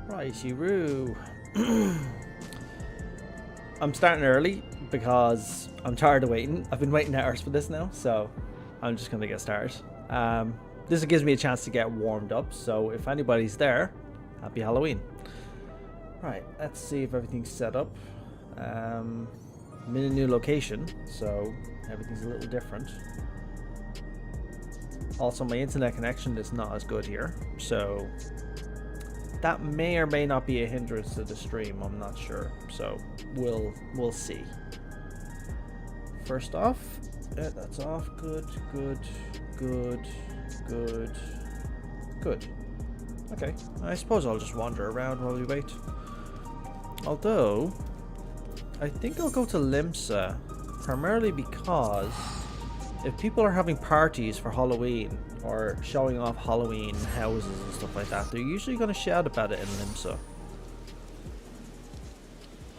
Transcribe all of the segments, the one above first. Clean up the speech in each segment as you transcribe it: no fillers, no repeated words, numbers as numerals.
Righty-roo. I'm starting early because I'm tired of waiting. I've been waiting hours for this now, so I'm just going to get started. This gives me a chance to get warmed up, so if anybody's there, happy Halloween. Right, let's see if everything's set up. I'm in a new location, so everything's a little different. Also, my internet connection is not as good here, so that may or may not be a hindrance to the stream. I'm not sure, so we'll see. First off, yeah, that's off. Good. Okay, I suppose I'll just wander around while we wait. Although, I think I'll go to Limsa, primarily because if people are having parties for Halloween or showing off Halloween houses and stuff like that, they're usually going to shout about it in Limsa.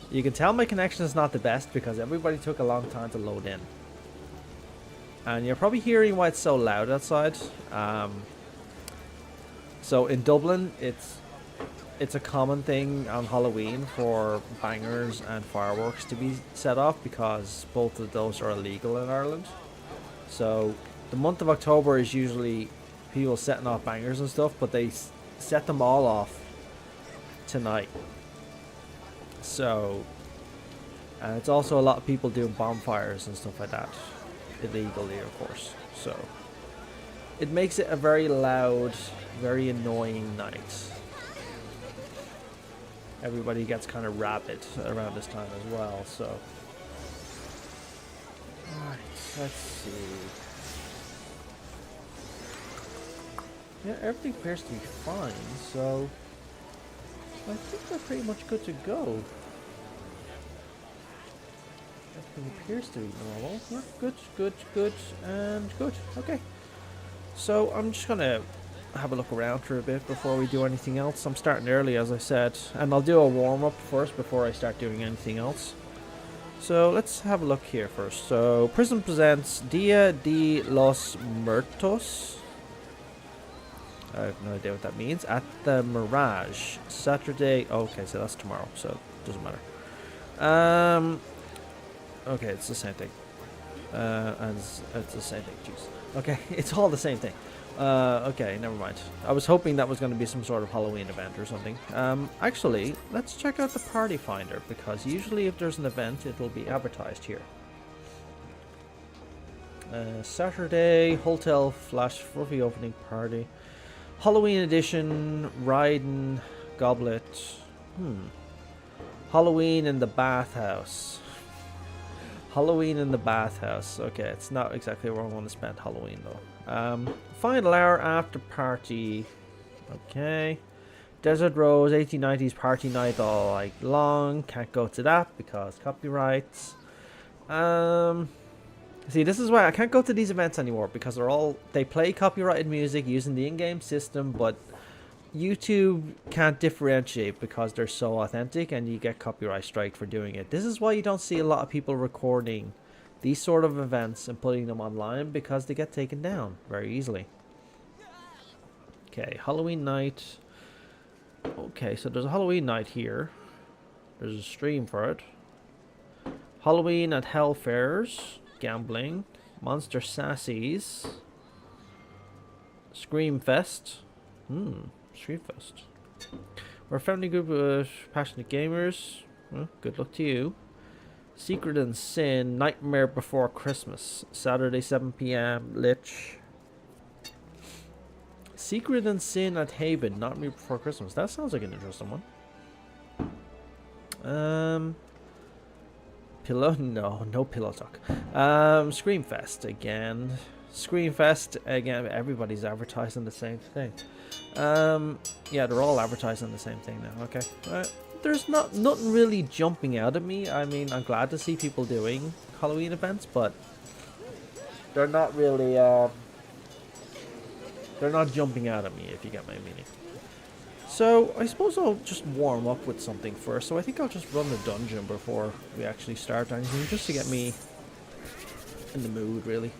You can tell my connection is not the best because everybody took a long time to load in. And you're probably hearing why it's so loud outside. So in Dublin, it's a common thing on Halloween for bangers and fireworks to be set off because both of those are illegal in Ireland. So the month of October is usually people setting off bangers and stuff, but they set them all off tonight. So, and it's also a lot of people doing bonfires and stuff like that, illegally of course. So it makes it a very loud, very annoying night. Everybody gets kind of rabid around this time as well, so. Alright, let's see. Yeah, everything appears to be fine, so I think we're pretty much good to go. Everything appears to be normal. We're good, and good. Okay. So I'm just gonna have a look around for a bit before we do anything else. I'm starting early, as I said, and I'll do a warm-up first before I start doing anything else. So let's have a look here first. So Prism presents Dia de los Muertos. I have no idea what that means. At the Mirage, Saturday. Okay, so that's tomorrow, so it doesn't matter. Okay, it's the same thing. And it's the same thing. Jeez. Okay, it's all the same thing. Okay, never mind. I was hoping that was going to be some sort of Halloween event or something. Actually, let's check out the party finder, because usually if there's an event, it will be advertised here. Saturday, Hotel Flash Fluffy opening party. Halloween edition, Riding Goblet. Halloween in the bathhouse. Halloween in the bathhouse. Okay, it's not exactly where I want to spend Halloween though. Final hour after party. Okay. Desert Rose 1890s party night all night long. Can't go to that because copyrights. See, this is why I can't go to these events anymore, because they play copyrighted music using the in-game system, but YouTube can't differentiate because they're so authentic and you get copyright strike for doing it. This is why you don't see a lot of people recording these sort of events and putting them online, because they get taken down very easily. Okay, Halloween night. Okay, so there's a Halloween night here. There's a stream for it. Halloween at Hellfairs. Gambling. Monster Sassies. Screamfest. Screamfest. We're a family group of passionate gamers. Well, good luck to you. Secret and Sin. Nightmare Before Christmas. Saturday 7 PM. Lich. Secret and Sin at Haven. Nightmare Before Christmas. That sounds like an interesting one. Pillow? No pillow talk. Screamfest again. Screamfest again. Everybody's advertising the same thing. Yeah, they're all advertising the same thing now. Okay. There's nothing really jumping out at me. I mean, I'm glad to see people doing Halloween events, but they're not really, they're not jumping out at me, if you get my meaning. So, I suppose I'll just warm up with something first. So I think I'll just run the dungeon before we actually start anything, just to get me in the mood, really.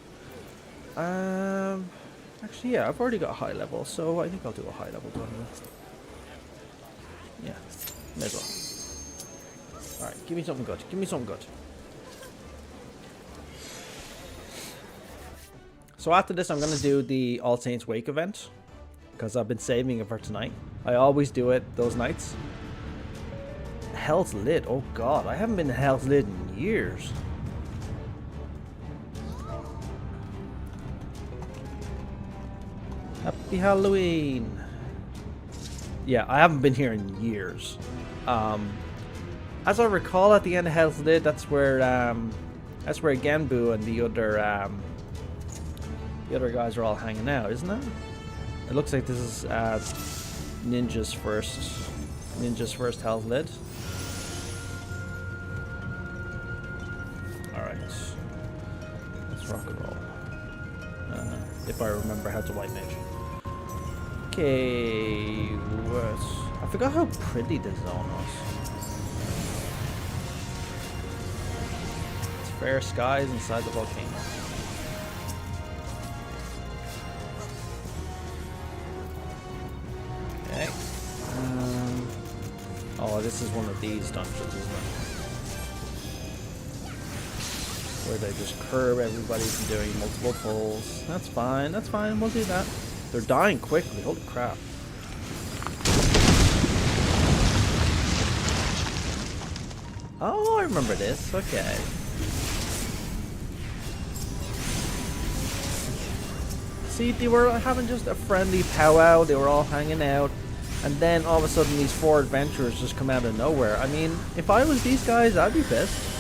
Actually, yeah, I've already got a high level, so I think I'll do a high level dungeon. Yeah, may as well. Alright, give me something good. Give me something good. So after this, I'm going to do the All Saints Wake event, because I've been saving it for tonight. I always do it those nights. Hell's Lit. Oh god, I haven't been to Hell's Lit in years. Happy Halloween. Yeah, I haven't been here in years. As I recall, at the end of Hell's Lit, that's where Genbu and the other guys are all hanging out, isn't it? It looks like this is Ninja's first Hell's Lit. Alright. Let's rock and roll. If I remember how to white mage. Okay, what? I forgot how pretty this zone was. It's fair skies inside the volcano. Okay. Oh, this is one of these dungeons, isn't it? Where they just curb everybody from doing multiple pulls. That's fine, we'll do that. They're dying quickly, holy crap. Oh, I remember this, okay. See, they were having just a friendly powwow, they were all hanging out, and then all of a sudden these four adventurers just come out of nowhere. I mean, if I was these guys, I'd be pissed.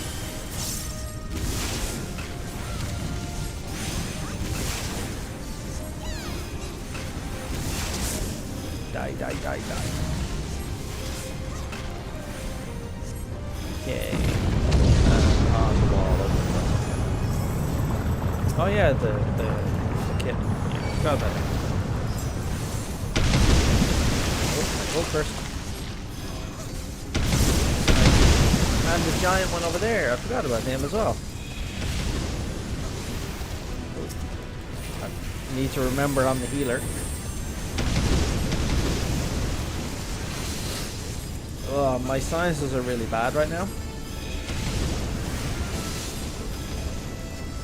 Die. Okay. On the wall. Oh yeah, the kid. Yeah, got that. Oh, go first. And the giant one over there. I forgot about him as well. I need to remember I'm the healer. Oh, my sinuses are really bad right now.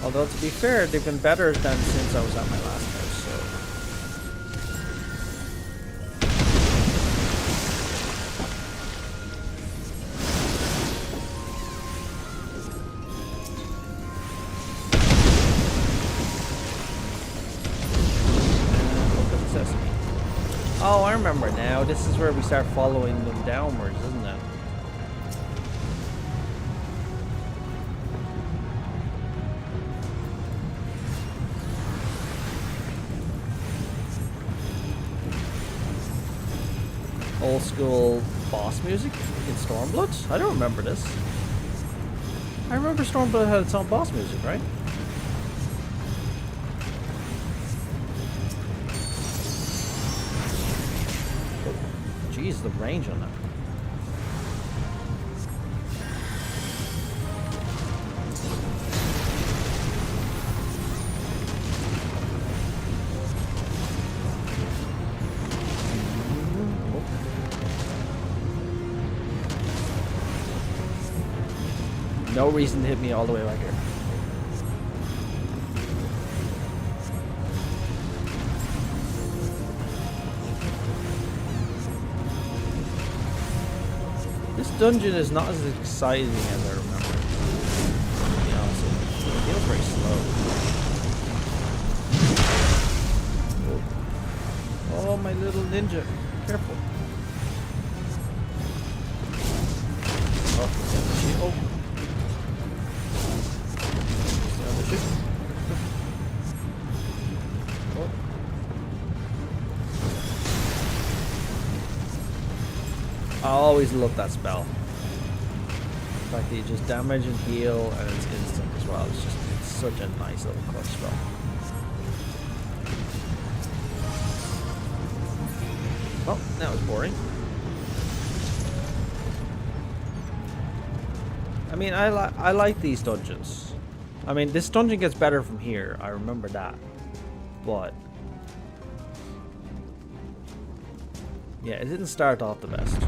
Although, to be fair, they've been better than since I was at my last house, so... Oh, I remember now. This is where we start following them downwards, isn't it? Old school boss music in Stormblood? I don't remember this. I remember Stormblood had its own boss music, right? Jeez, the range on that. No reason to hit me all the way back here. This dungeon is not as exciting as I remember. To be honest with you. It feels very slow. Oh, my little ninja. Careful. Oh. I always love that spell. The fact that you just damage and heal and it's instant as well. It's such a nice little clutch spell. Oh, that was boring. I mean, I like these dungeons. I mean, this dungeon gets better from here. I remember that. But yeah, it didn't start off the best.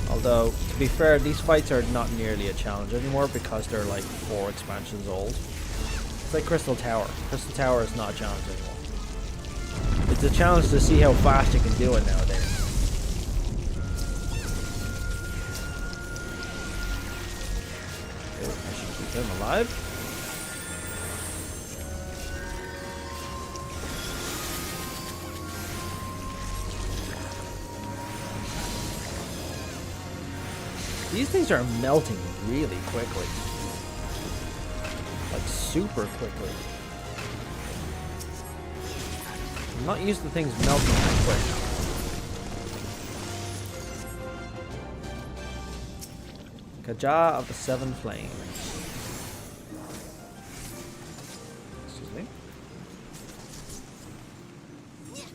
Although, to be fair, these fights are not nearly a challenge anymore because they're like 4 expansions old. It's like Crystal Tower. Crystal Tower is not a challenge anymore. It's a challenge to see how fast you can do it nowadays. I should keep him alive. These things are melting really quickly. Like super quickly. I'm not used to things melting that quick. Kaja of the Seven Flames. Excuse me.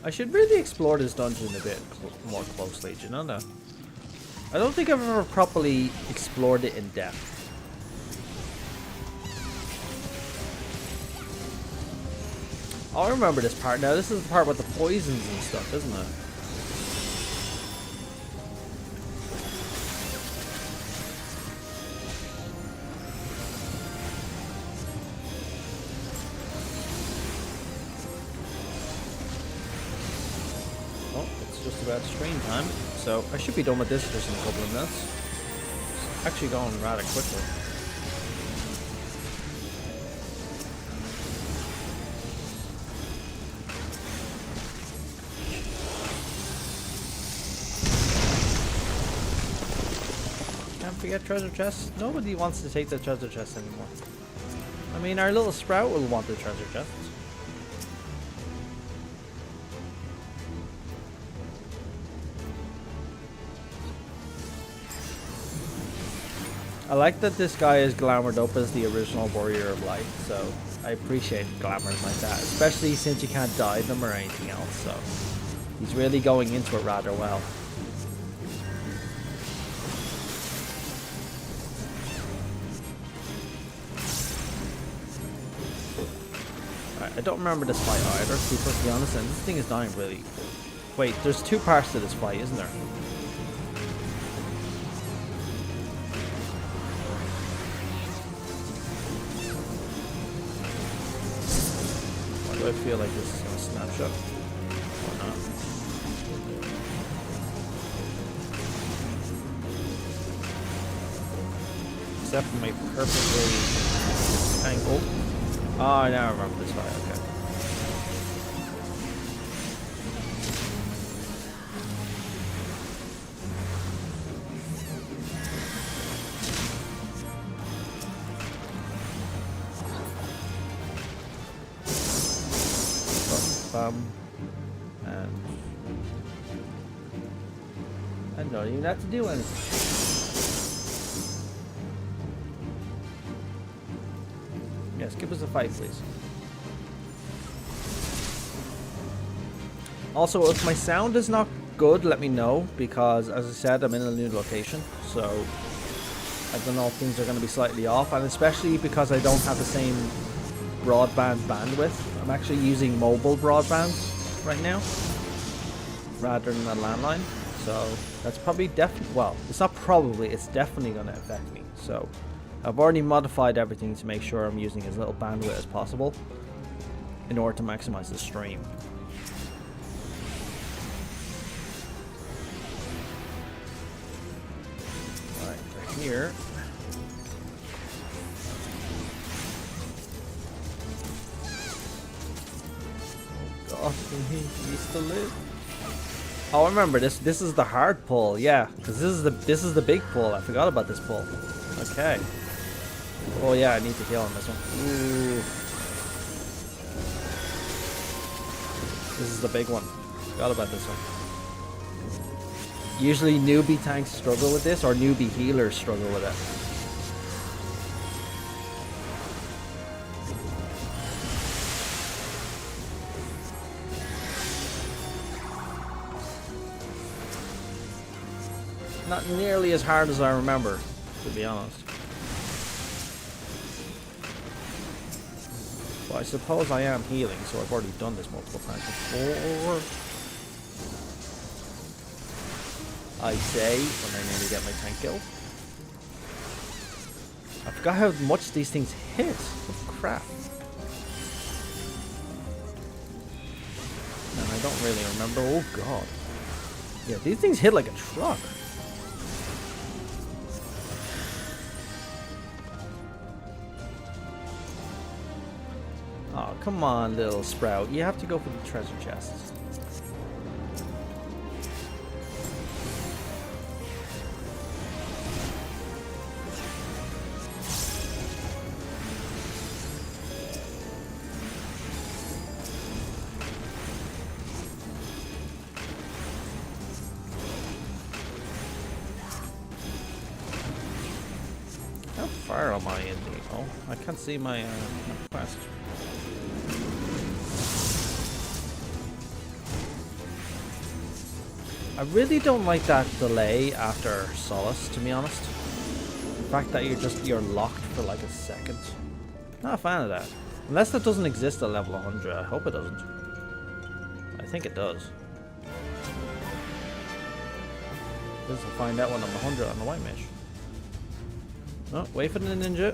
I should really explore this dungeon a bit more closely, do you know that? I don't think I've ever properly explored it in depth. Oh, I remember this part now. This is the part with the poisons and stuff, isn't it? Oh, it's just about stream time. So I should be done with this just in a couple of minutes. It's actually going rather quickly. Can't forget treasure chests. Nobody wants to take the treasure chests anymore. I mean, our little sprout will want the treasure chests. I like that this guy is glamored up as the original Warrior of Light, so I appreciate glamours like that, especially since you can't dye them or anything else, so he's really going into it rather well. Alright, I don't remember this fight either, to be perfectly honest, and this thing is dying really... Wait, there's 2 parts to this fight, isn't there? I feel like this is going to snapshot. Or not. Except for my perfectly angled. Oh, I now remember this fight. Okay. And I don't even have to do anything. Yes, give us a fight, please. Also, if my sound is not good, let me know, because as I said, I'm in a new location, so I don't know if things are going to be slightly off, and especially because I don't have the same broadband bandwidth. I'm actually using mobile broadband right now rather than a landline, so that's probably well, it's not probably, it's definitely going to affect me. So I've already modified everything to make sure I'm using as little bandwidth as possible in order to maximize the stream. Alright, right here. Oh, he used to live. Oh, I remember this. This is the hard pull, yeah, because this is the big pull. I forgot about this pull. Okay. Oh yeah, I need to heal on this one. Ooh. This is the big one. Forgot about this one. Usually newbie tanks struggle with this, or newbie healers struggle with it. Not nearly as hard as I remember, to be honest. But I suppose I am healing, so I've already done this multiple times before. I say, when I nearly get my tank killed. I forgot how much these things hit. Oh, crap. And I don't really remember. Oh, God. Yeah, these things hit like a truck. Oh, come on, little sprout. You have to go for the treasure chests. How far am I in the... Oh, I can't see my quest. I really don't like that delay after Solace, to be honest. The fact that you're locked for like a second. Not a fan of that. Unless that doesn't exist at level 100. I hope it doesn't. I think it does. I guess I'll find out when I'm 100 on the white mesh. Oh, wait for the ninja.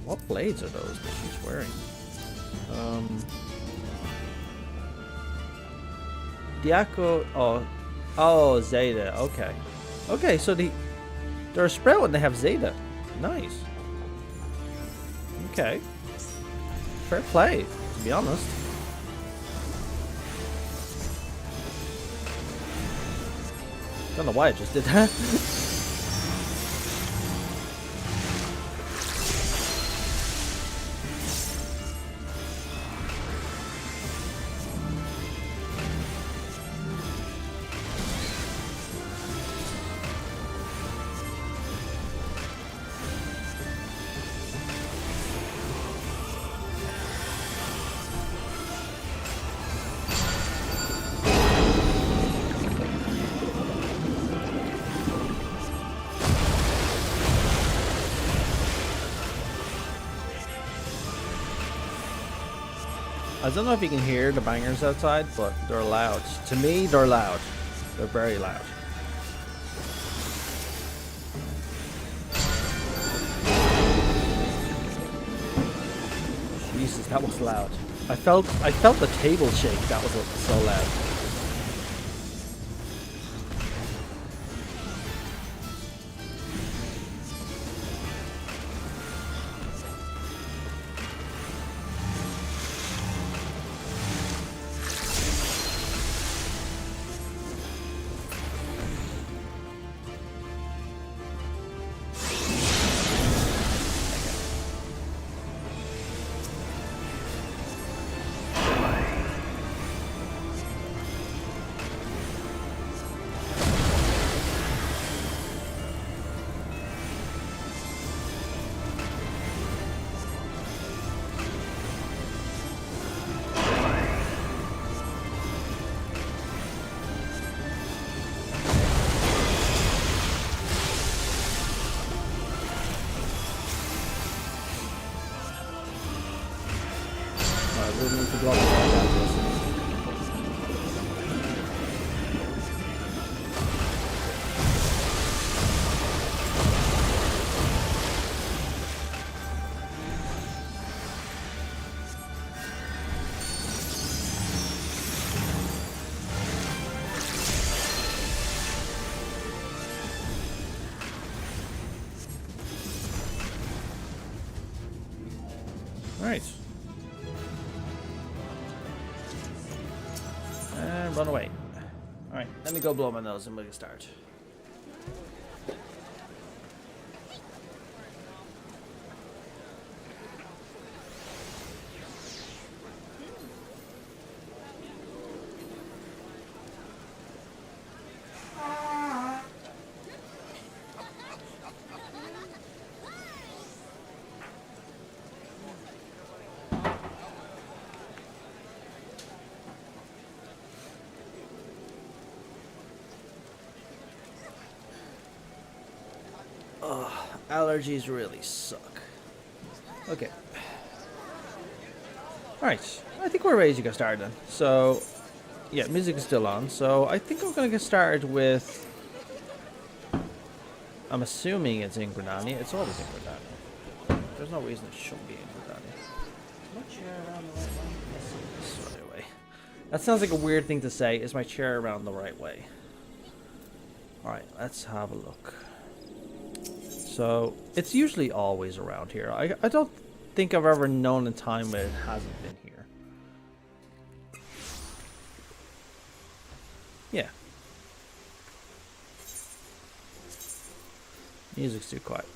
What blades are those that she's wearing? Diaco. Oh, Zeta. Okay. Okay, so they're a sprout and they have Zeta. Nice. Okay. Fair play, to be honest. Don't know why I just did that. I don't know if you can hear the bangers outside, but they're loud. To me, they're loud. They're very loud. Jesus, that was loud. I felt the table shake. That was so loud. We need to block the Alright. And run away. Alright, let me go blow my nose and we can start. Oh, allergies really suck. Okay. Alright, I think we're ready to get started then. So, yeah, music is still on. So, I think I'm going to get started with... I'm assuming it's in Granani. It's always in Granani. There's no reason it shouldn't be in Granani. My chair around the right way? This right way. That sounds like a weird thing to say. Is my chair around the right way? Alright, let's have a look. So, it's usually always around here. I don't think I've ever known a time where it hasn't been here. Yeah. Music's too quiet.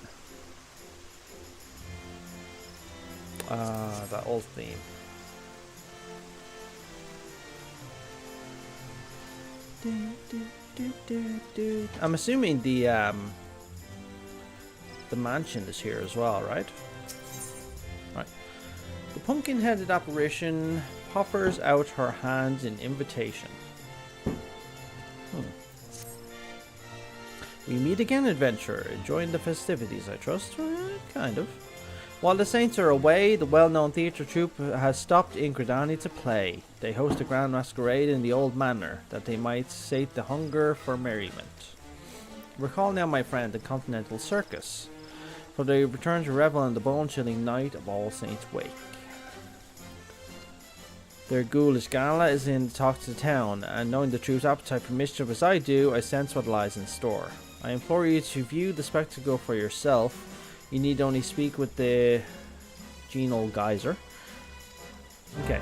That old theme. I'm assuming the mansion is here as well, right? Right. The pumpkin-headed apparition puffers out her hands in invitation. We meet again, adventurer. Enjoying the festivities, I trust? Kind of. While the saints are away, the well-known theatre troupe has stopped in Gridani to play. They host a grand masquerade in the old manor, that they might sate the hunger for merriment. Recall now, my friend, the Continental Circus, for they return to revel in the bone-chilling night of All Saints' Wake. Their ghoulish gala is in the talk to the town, and knowing the troupe's appetite for mischief as I do, I sense what lies in store. I implore you to view the spectacle for yourself. You need only speak with the Genal Geyser. Okay.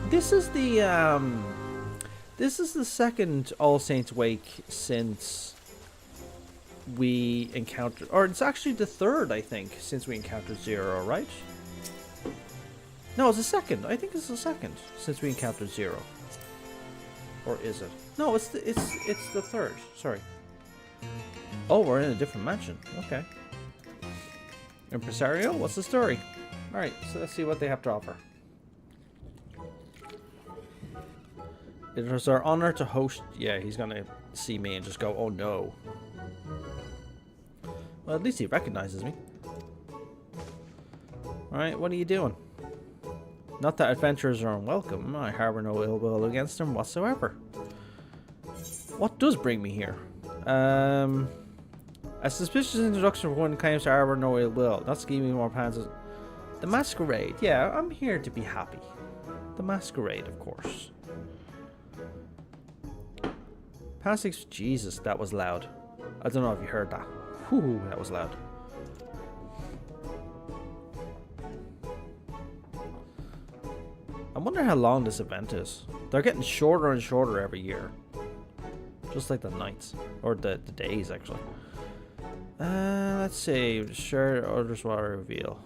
This is the second All Saints Wake since we encountered, or it's actually the third, I think, since we encountered Zero, right? No, it's the second. I think it's the second since we encountered Zero. Or is it? No, it's the third. Sorry. Oh, we're in a different mansion. Okay. Impresario, what's the story? Alright, so let's see what they have to offer. It is our honor to host... Yeah, he's gonna see me and just go, oh no. Well, at least he recognizes me. Alright, what are you doing? Not that adventurers are unwelcome. I harbor no ill will against them whatsoever. What does bring me here? A suspicious introduction for one claims to harbor no ill will. Not scheming more plans. The masquerade. Yeah, I'm here to be happy. The masquerade, of course. Jesus, that was loud. I don't know if you heard that. Whew, that was loud. I wonder how long this event is. They're getting shorter and shorter every year. Just like the nights. Or the days, actually. Let's see. Sure, others will reveal.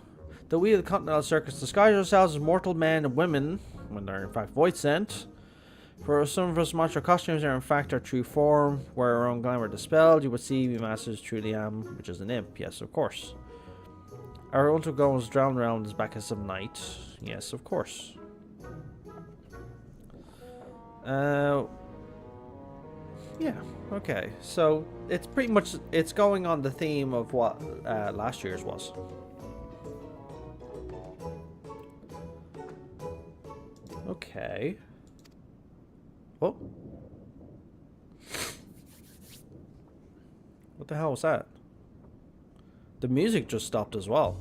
The we of the Continental Circus disguise ourselves as mortal men and women, when they're in fact voice sent. For some of us, monster costumes are in fact our true form. Where our own glamour dispelled, you would see we masters truly am, which is an imp. Yes, of course. Our ultra goals drowned around his back as of night. Yes, of course. Yeah, okay. So it's pretty much, it's going on the theme of what last year's was. Okay. Oh. What the hell was that? The music just stopped as well.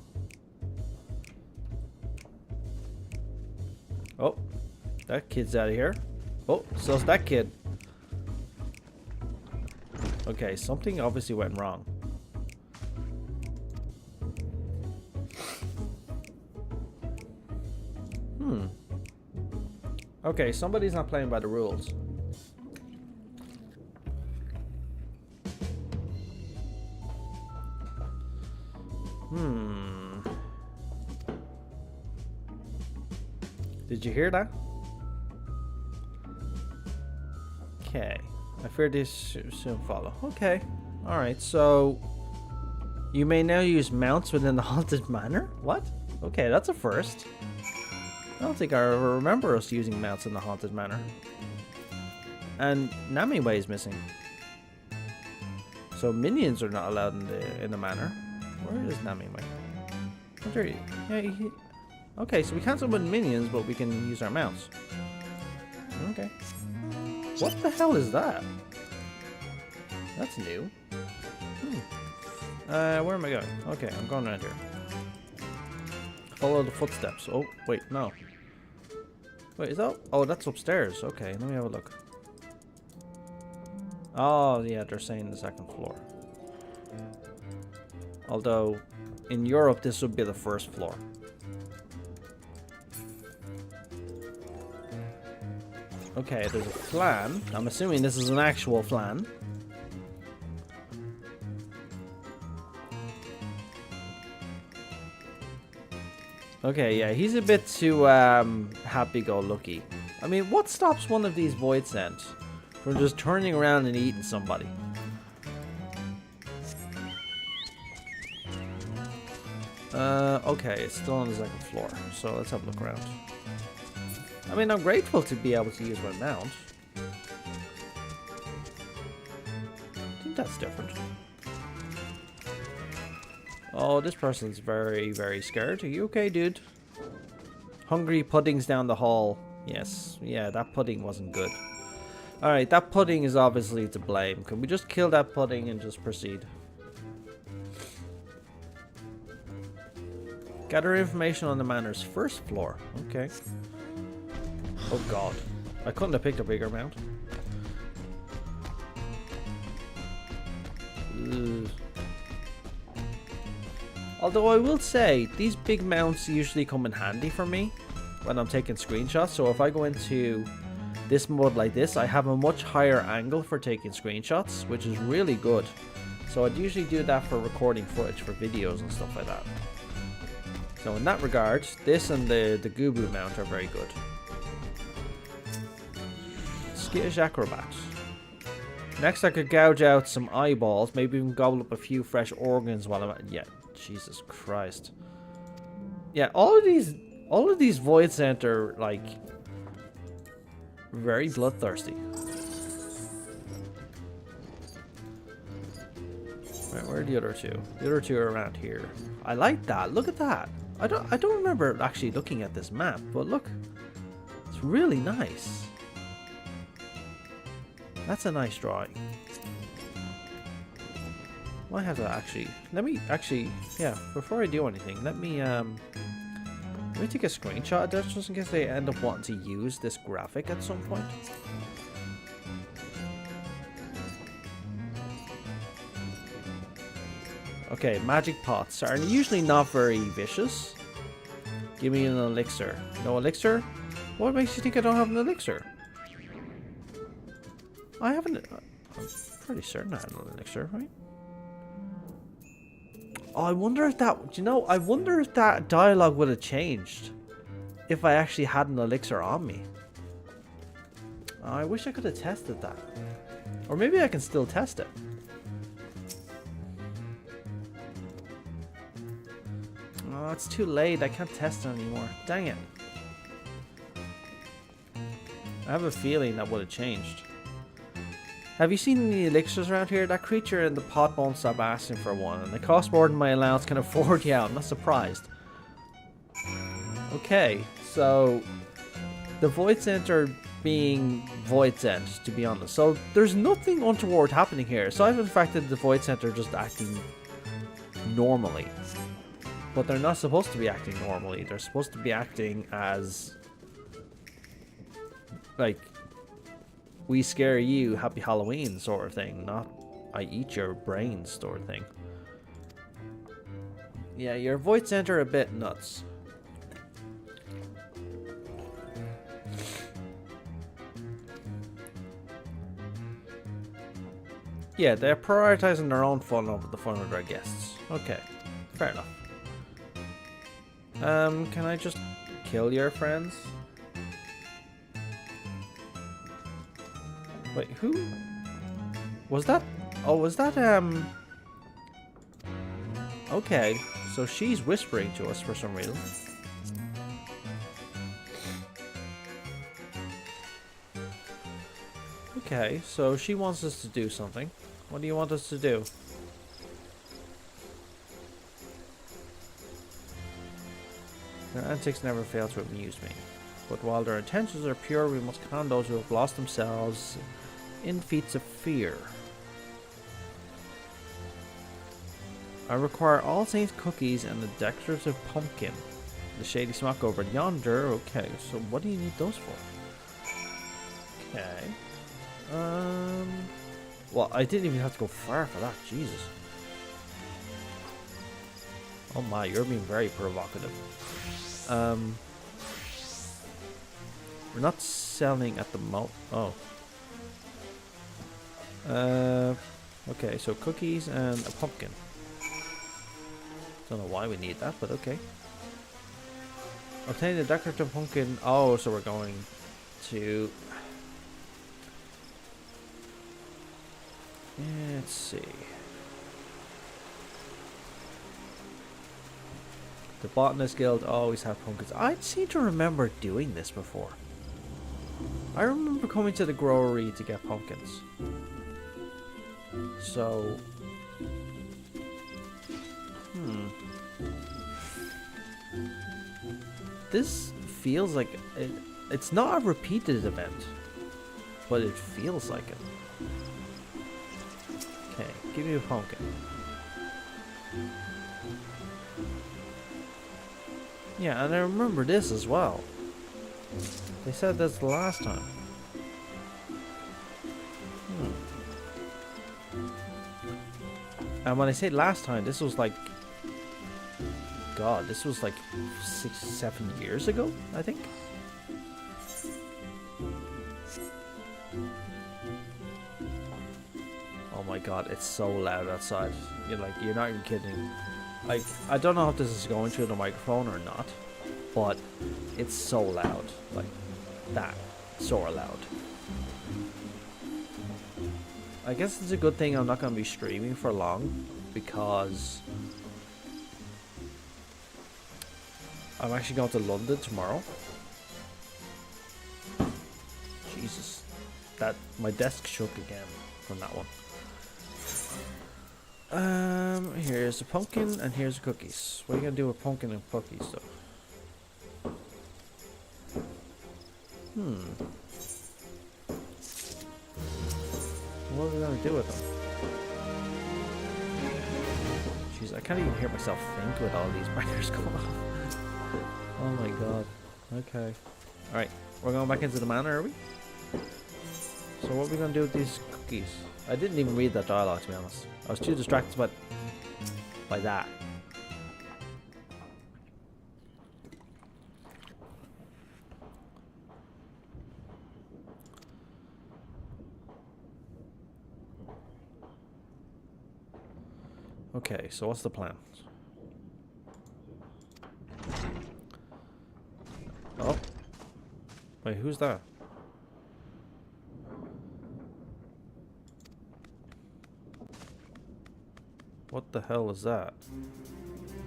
Oh, that kid's out of here. Oh, so's that kid. Okay, something obviously went wrong. Okay, somebody's not playing by the rules. Did you hear that? Okay. I fear this soon follow. Okay. Alright, so... You may now use mounts within the haunted manor? What? Okay, that's a first. I don't think I ever remember us using mounts in the haunted manor. And Namiway is missing. So minions are not allowed in the manor. Where is Nami? What are you? Yeah, okay, so we can't summon minions, but we can use our mounts. Okay. What the hell is that? That's new. Where am I going? Okay, I'm going around here. Follow the footsteps. Oh, wait, no. Wait, is that? Oh, that's upstairs. Okay, let me have a look. Oh, yeah, they're saying the second floor. Although, in Europe, this would be the first floor. Okay, there's a flan. I'm assuming this is an actual flan. Okay, yeah, he's a bit too happy-go-lucky. I mean, what stops one of these void scents from just turning around and eating somebody? Okay, it's still on the second floor, so let's have a look around. I mean, I'm grateful to be able to use my mount. I think that's different. Oh, this person's very, very scared. Are you okay, dude? Hungry puddings down the hall. Yes, yeah, that pudding wasn't good. Alright, that pudding is obviously to blame. Can we just kill that pudding and just proceed? Gather information on the manor's first floor. Okay. Oh god. I couldn't have picked a bigger mount. Ugh. Although I will say, these big mounts usually come in handy for me when I'm taking screenshots. So if I go into this mode like this, I have a much higher angle for taking screenshots, which is really good. So I'd usually do that for recording footage for videos and stuff like that. So in that regard, this and the Gubu mount are very good. Skittish Acrobat. Next I could gouge out some eyeballs, maybe even gobble up a few fresh organs while I'm at... Yeah, Jesus Christ. Yeah, all of these Void Scent are, like, very bloodthirsty. Right, where are the other two? The other two are around here. I like that. Look at that. I don't remember actually looking at this map, but look. It's really nice. That's a nice drawing. Might have to actually... Let me actually... Yeah, before I do anything, let me take a screenshot of this just in case they end up wanting to use this graphic at some point. Okay, magic pots are usually not very vicious. Give me an elixir. No elixir? What makes you think I don't have an elixir? I haven't... I'm pretty certain I had an elixir, right? Oh, I wonder if that... Do you know, I wonder if that dialogue would have changed if I actually had an elixir on me. Oh, I wish I could have tested that. Or maybe I can still test it. Oh, it's too late. I can't test it anymore. Dang it. I have a feeling that would have changed. Have you seen any elixirs around here? That creature in the pot won't stop asking for one, and it costs more than my allowance can afford. Yeah, I'm not surprised. Okay, so the Void Scent are being Void Scent, to be honest. So there's nothing untoward happening here. So I've infected the Void Scent are just acting normally. But they're not supposed to be acting normally. They're supposed to be acting as, like, we scare you, happy Halloween sort of thing, not I eat your brains sort of thing. Yeah, your Void Scent are a bit nuts. Yeah, they're prioritizing their own fun over the fun of their guests. Okay, fair enough. Can I just kill your friends? Wait, who? Was that? Oh, was that, okay, so she's whispering to us for some reason. Okay, so she wants us to do something. What do you want us to do? Their antics never fail to amuse me. But while their intentions are pure, we must con those who have lost themselves in feats of fear. I require All Saints cookies and a decorative pumpkin. The shady smoke over yonder. Okay, so what do you need those for? Okay. Well, I didn't even have to go far for that. Jesus. Oh my, you're being very provocative. We're not selling at the moment. Oh. Okay, so cookies and a pumpkin. Don't know why we need that, but okay. Obtain the decorative pumpkin. Oh, so we're going to... Let's see. The Botanist Guild always have pumpkins. I seem to remember doing this before. I remember coming to the growery to get pumpkins. So... This feels like... It's not a repeated event. But it feels like it. Okay, give me a pumpkin. Yeah, and I remember this as well. They said that's the last time. And when I say last time, this was like... God, this was like 6-7 years ago, I think. Oh my god, it's so loud outside. You're not even kidding. Like, I don't know if this is going through the microphone or not, but it's so loud. Like, that. So loud. I guess it's a good thing I'm not going to be streaming for long, because I'm actually going to London tomorrow. Jesus. My desk shook again from that one. Here's a pumpkin and here's cookies. What are you gonna do with pumpkin and cookies though? What are we gonna do with them? Jeez, I can't even hear myself think with all these bangers going on. Oh my god. Okay. Alright, we're going back into the manor, are we? So what are we gonna do with these cookies? I didn't even read that dialogue, to be honest. I was too distracted by that. Okay, so what's the plan? Oh. Wait, who's that? What the hell is that?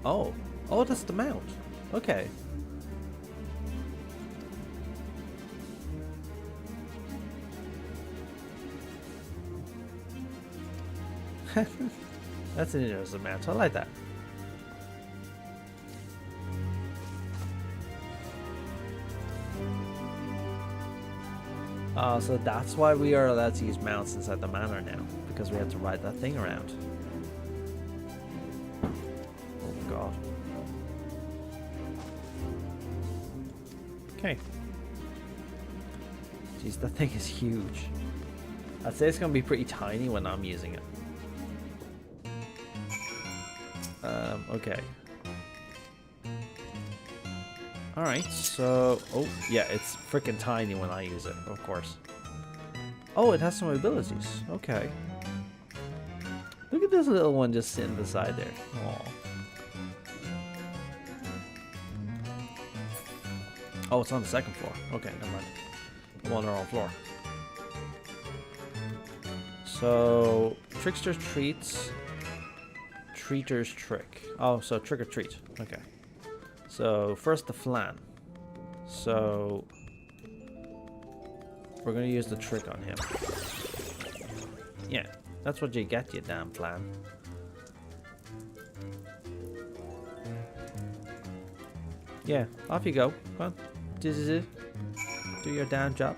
Oh. Oh, that's the mount. Okay. That's an interesting mount. I like that. Oh, so that's why we are allowed to use mounts inside the manor now. Because we had to ride that thing around. Oh god. Okay. Jeez, that thing is huge. I'd say it's going to be pretty tiny when I'm using it. Okay. Alright, so... Oh, yeah, it's freaking tiny when I use it, of course. Oh, it has some abilities. Okay. Look at this little one just sitting beside there. Aww. Oh, it's on the second floor. Okay, never mind. I'm on our own floor. So, Trickster's Treats... Treater's Trick. Oh, so trick or treat. Okay. So first the flan. So we're gonna use the trick on him. Yeah. That's what you get, you damn plan. Yeah, off you go. Come on. Do your damn job.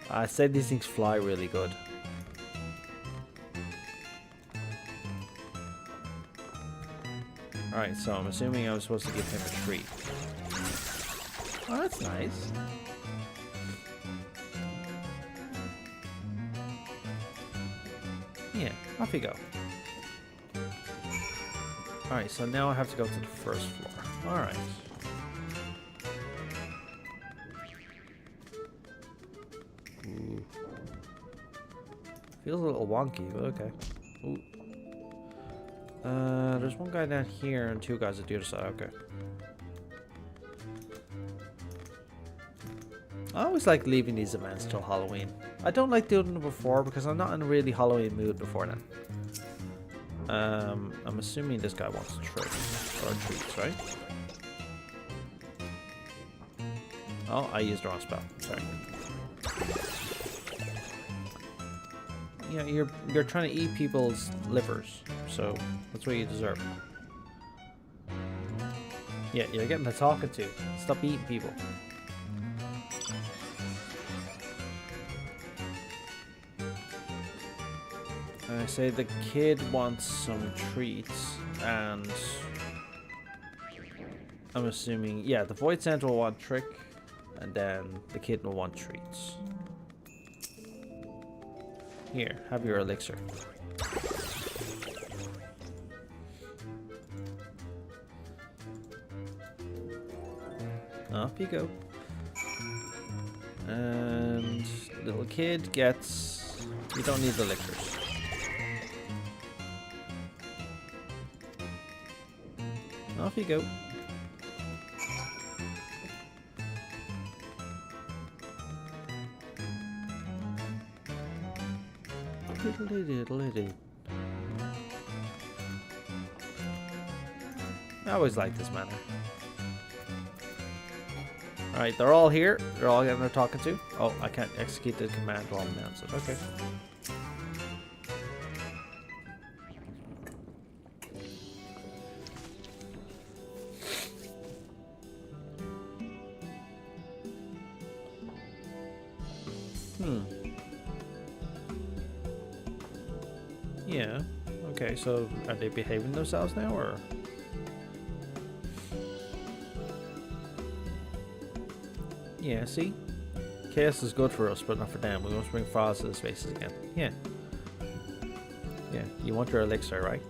I said these things fly really good. Alright, so I'm assuming I was supposed to give him a treat. Oh, that's nice. Yeah, off you go. Alright, so now I have to go to the first floor. Alright. Ooh. Feels a little wonky, but okay. Ooh. There's one guy down here and two guys at the other side. Okay. I always like leaving these events till Halloween. I don't like doing them before because I'm not in a really Halloween mood before then. I'm assuming this guy wants tricks or treats, right? Oh, I used the wrong spell. Sorry. Yeah, you're trying to eat people's livers, so that's what you deserve. Yeah, you're getting the talking to. Stop eating people. I say the kid wants some treats, and I'm assuming, yeah, the Void Center will want trick, and then the kid will want treats. Here, have your elixir. Off you go. And little kid gets... You don't need elixirs. Off you go. I always like this manner. Alright, they're all here. They're all getting their talking to. Oh, I can't execute the command while I'm announced it. Okay. Yeah. Okay, so are they behaving themselves now, or? Yeah, see? Chaos is good for us, but not for them. We must bring frost to the spaces again. Yeah. Yeah, you want your elixir, right?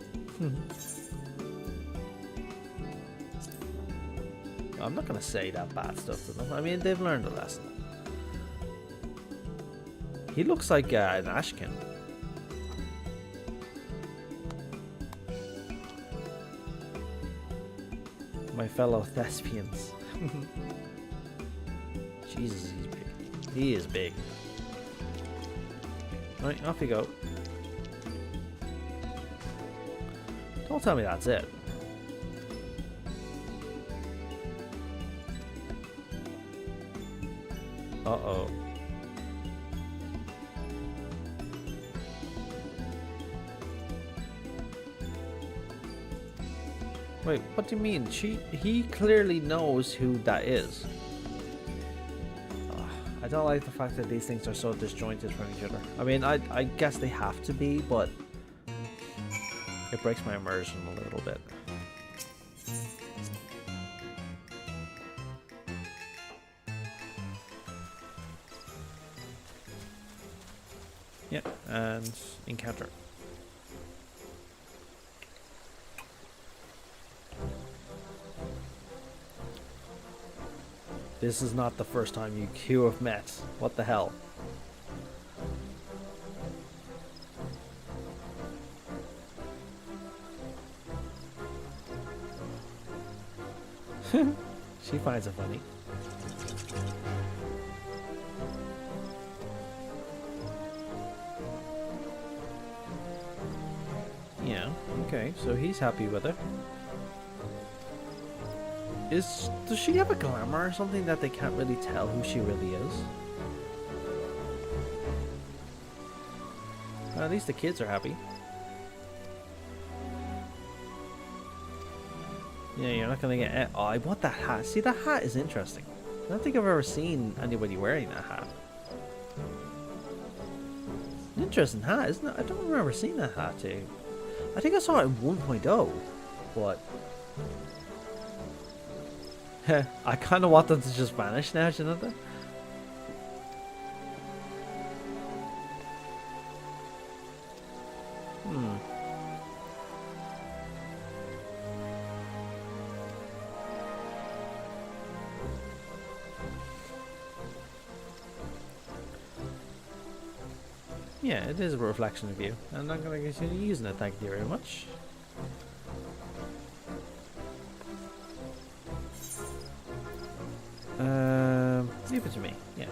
I'm not gonna say that bad stuff to them. I mean, they've learned a lesson. He looks like an Ashkin. My fellow thespians. Jesus, he's big. He is big. Right, off you go. Don't tell me that's it. Uh-oh. Wait, what do you mean? He clearly knows who that is. I don't like the fact that these things are so disjointed from each other. I mean, I guess they have to be, but it breaks my immersion a little bit. Yeah, and encounter. This is not the first time you two have met. What the hell? She finds it funny. Yeah, okay, so he's happy with it. Does she have a glamour or something that they can't really tell who she really is? Well, at least the kids are happy. Yeah, you're not gonna get. Oh, I want that hat. See, that hat is interesting. I don't think I've ever seen anybody wearing that hat. An interesting hat, isn't it? I don't remember seeing that hat too. I think I saw it in 1.0, but I kind of want them to just vanish now, shouldn't they? Yeah, it is a reflection of you. I'm not going to continue using it, thank you very much. Leave it to me, yeah.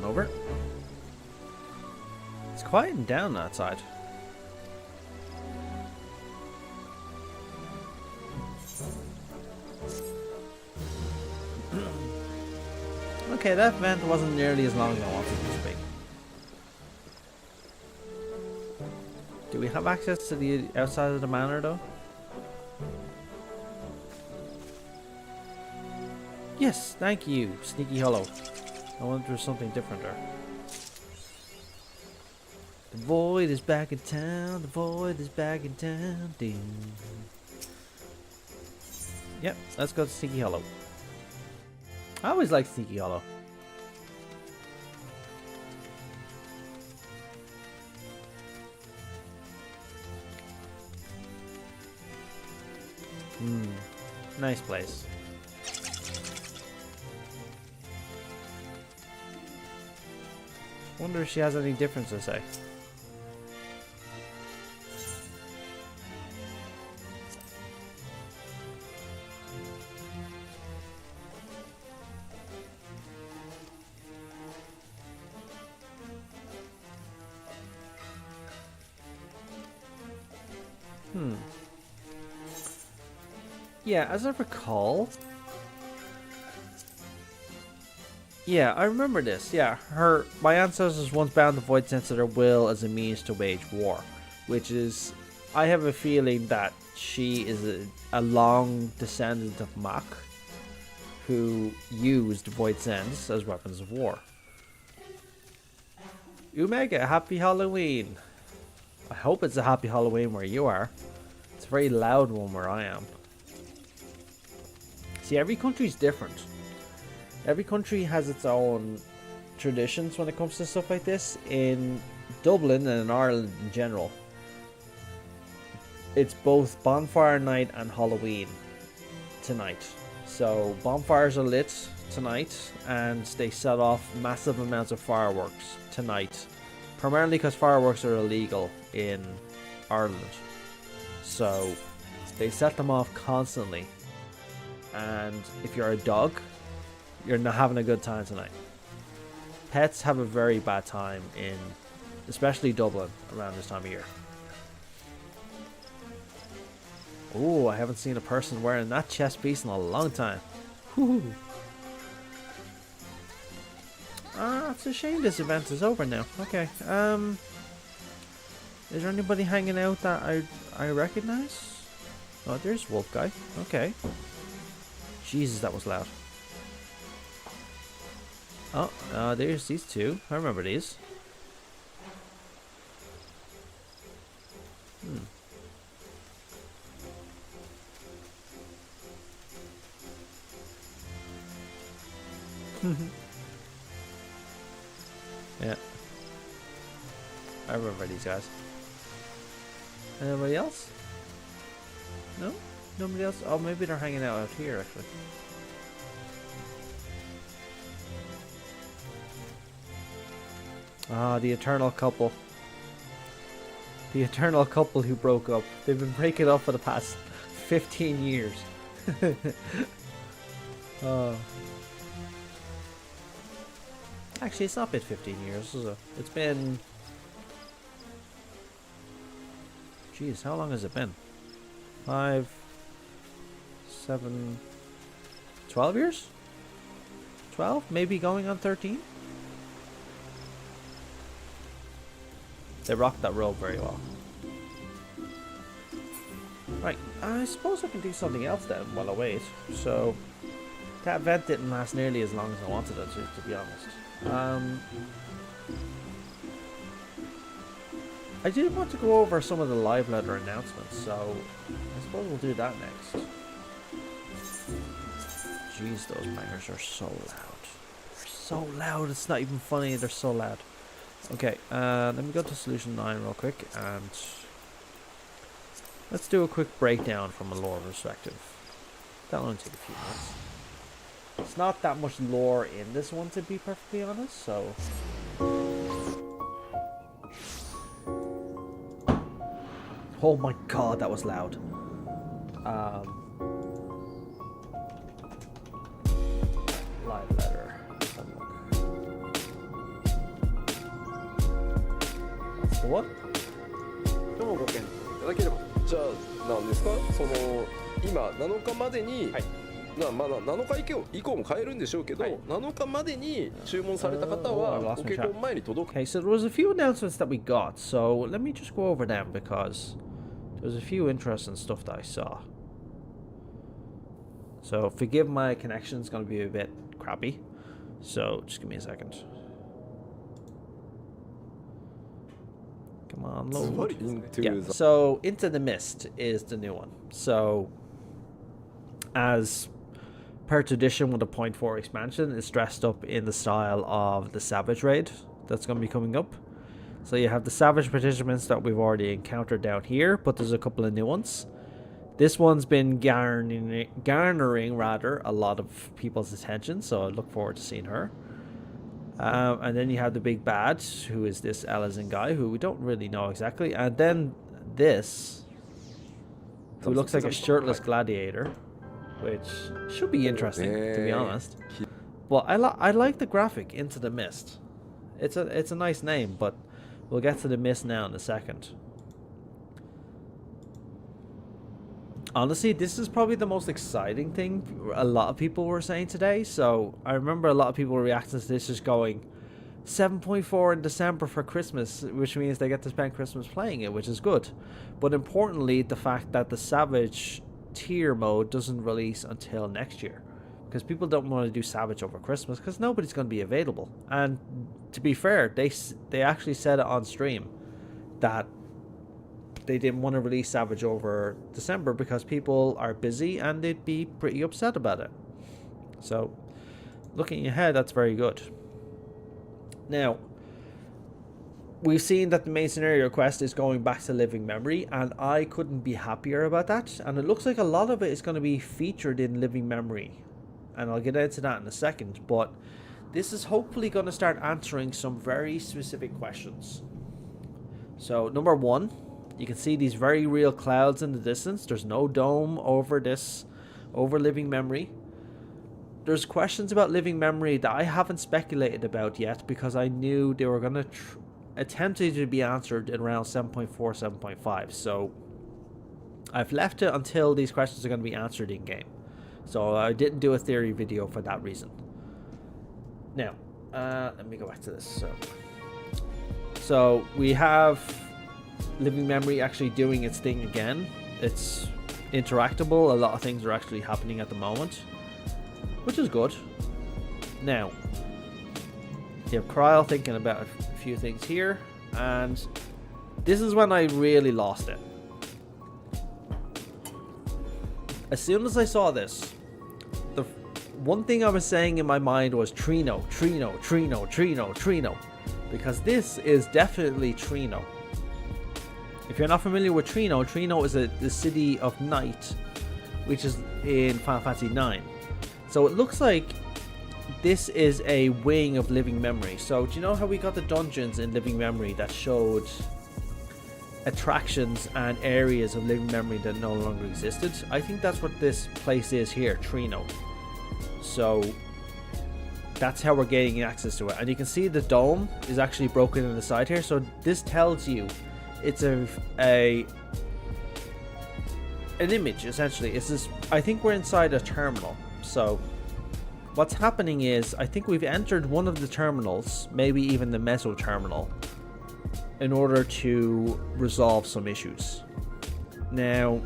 Over. It's quieting down outside. Okay, that vent wasn't nearly as long as I wanted it to be. Do we have access to the outside of the manor though? Yes, thank you, Sneaky Hollow. I wonder if there's something different there. The void is back in town. The void is back in town. Ding. Yep, let's go to Sneaky Hollow. I always like Sneaky Hollow. Nice place. Wonder if she has any difference to say. Yeah, as I recall. Yeah, I remember this. Yeah, my ancestors once bound the void sense of their will as a means to wage war, which is, I have a feeling that she is a long descendant of Mach, who used void sense as weapons of war. Omega, happy Halloween! I hope it's a happy Halloween where you are. It's a very loud one where I am. See, every country's different. Every country has its own traditions when it comes to stuff like this. In Dublin and in Ireland in general, it's both bonfire night and Halloween tonight. So bonfires are lit tonight and they set off massive amounts of fireworks tonight. Primarily because fireworks are illegal in Ireland. So they set them off constantly. And if you're a dog, you're not having a good time tonight. Pets have a very bad time in, especially Dublin, around this time of year. Oh, I haven't seen a person wearing that chest piece in a long time. Whew. It's a shame this event is over now. Okay, is there anybody hanging out that I recognize? Oh, there's Wolf Guy. Okay. Jesus, that was loud. Oh, there's these two. I remember these. Yeah. I remember these guys. Anybody else? No? Nobody else? Oh, maybe they're hanging out here, actually. Ah, the eternal couple. The eternal couple who broke up. They've been breaking up for the past 15 years. Actually, it's not been 15 years, is it? It's been... Jeez, how long has it been? 5, 7, 12 years? 12? Maybe going on 13? They rocked that rope very well. Right, I suppose I can do something else then while I wait. So, that event didn't last nearly as long as I wanted it to be honest. I did want to go over some of the live letter announcements, so I suppose we'll do that next. Jeez, those bangers are so loud. They're so loud, it's not even funny, they're so loud. Okay, let me go to solution 9 real quick, and let's do a quick breakdown from a lore perspective. That'll only take a few minutes. It's not that much lore in this one, to be perfectly honest, so... Oh my god, that was loud. Live letter. Let's have a look. That's the one? どうもご検討いただければ。じゃあなんですか、その今7日までに、はい、まあ7日以降も買えるんでしょうけど、はい、7日までに注文された方はご結婚前に届く。 Okay, so there was a few announcements that we got, so let me just go over them because there's a few interesting stuff that I saw. So forgive my connection's gonna be a bit crappy, so just give me a second. Come on, load. Yeah, so Into the Mist is the new one. So as per tradition with the 0.4 expansion, it's dressed up in the style of the Savage Raid that's going to be coming up. So you have the Savage participants that we've already encountered down here, but there's a couple of new ones. This one's been garnering rather a lot of people's attention, so I look forward to seeing her. And then you have the big bad, who is this Elizin guy, who we don't really know exactly. And then this, who looks like a shirtless gladiator, which should be interesting, to be honest. Well, I like the graphic, Into the Mist. It's a nice name, but we'll get to the Mist now in a second. Honestly, this is probably the most exciting thing a lot of people were saying today. So I remember a lot of people reacting to this just going 7.4 in December for Christmas, which means they get to spend Christmas playing it, which is good. But importantly, the fact that the Savage tier mode doesn't release until next year, because people don't want to do Savage over Christmas because nobody's going to be available. And to be fair, they actually said it on stream that they didn't want to release Savage over December because people are busy and they'd be pretty upset about it. So looking ahead, that's very good. Now, we've seen that the main scenario quest is going back to Living Memory, and I couldn't be happier about that. And it looks like a lot of it is going to be featured in Living Memory, and I'll get into that in a second. But this is hopefully going to start answering some very specific questions. So number one, you can see these very real clouds in the distance. There's no dome over Living Memory. There's questions about Living Memory that I haven't speculated about yet because I knew they were going to attempt to be answered in around 7.4, 7.5. So I've left it until these questions are going to be answered in game. So I didn't do a theory video for that reason. Now, let me go back to this. So we have Living Memory actually doing its thing again. It's interactable. A lot of things are actually happening at the moment, which is good. Now, you have Cryle thinking about a few things here, and this is when I really lost it. As soon as I saw this, the one thing I was saying in my mind was Trino, Trino, Trino, Trino, Trino, because this is definitely Trino. If you're not familiar with Trino, Trino is the city of Night, which is in Final Fantasy IX. So it looks like this is a wing of Living Memory. So do you know how we got the dungeons in Living Memory that showed attractions and areas of Living Memory that no longer existed? I think that's what this place is here, Trino. So That's how we're gaining access to it. And you can see the dome is actually broken in the side here. So this tells you it's an image, essentially. It's this, I think we're inside a terminal. So what's happening is, I think we've entered one of the terminals, maybe even the meso terminal, in order to resolve some issues. Now,